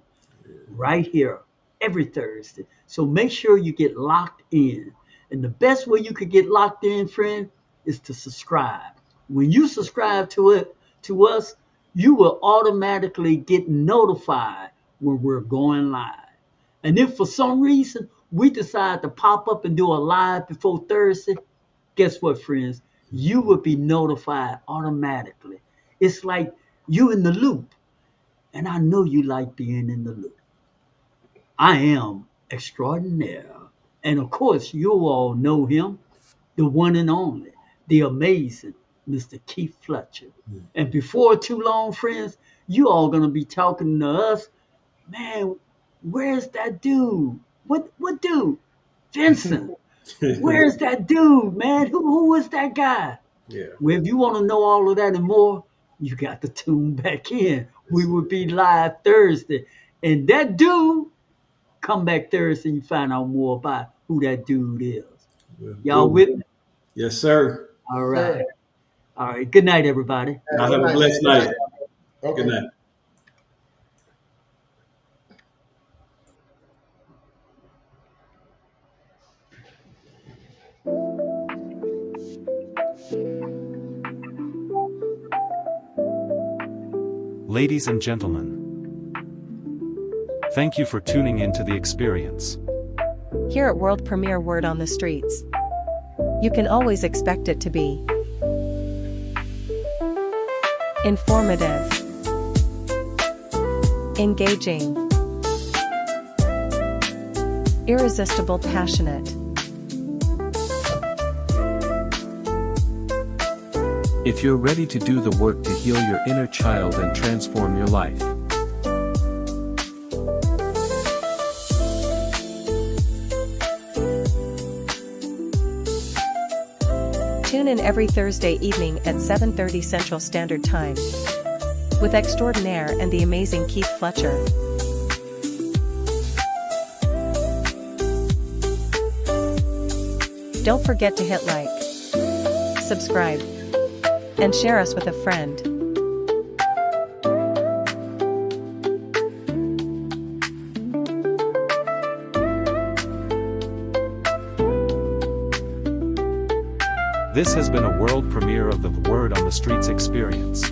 right here, every Thursday. So make sure you get locked in. And the best way you could get locked in, friend, is to subscribe. When you subscribe to us, you will automatically get notified when we're going live. And if for some reason we decide to pop up and do a live before Thursday, guess what, friends? You will be notified automatically. It's like you in the loop. And I know you like being in the loop. I am extraordinaire. And of course, you all know him, the one and only, the amazing Mr. Keith Fletcher. And before too long, friends, you all gonna be talking to us. Man, where's that dude? What dude? Vincent. Where's that dude, man? Who is that guy? Yeah. Well, if you want to know all of that and more, you got to tune back in. We will be live Thursday. And that dude, come back Thursday and you find out more about who that dude is. Well, Y'all good. with me? Yes, sir. All Sir. right. All right. Good night, everybody. Y'all Good have a night, blessed man. night. Okay. Good night. Ladies and gentlemen, thank you for tuning in to the experience. Here at World Premiere Word on the Streets, you can always expect it to be informative, engaging, irresistible, passionate. If you're ready to do the work to heal your inner child and transform your life, Tune in every Thursday evening at 7:30 Central Standard Time with extraordinaire and the amazing Keith Fletcher. Don't forget to hit like, subscribe, and share us with a friend. this has been a world premiere of the Word on the Streets experience.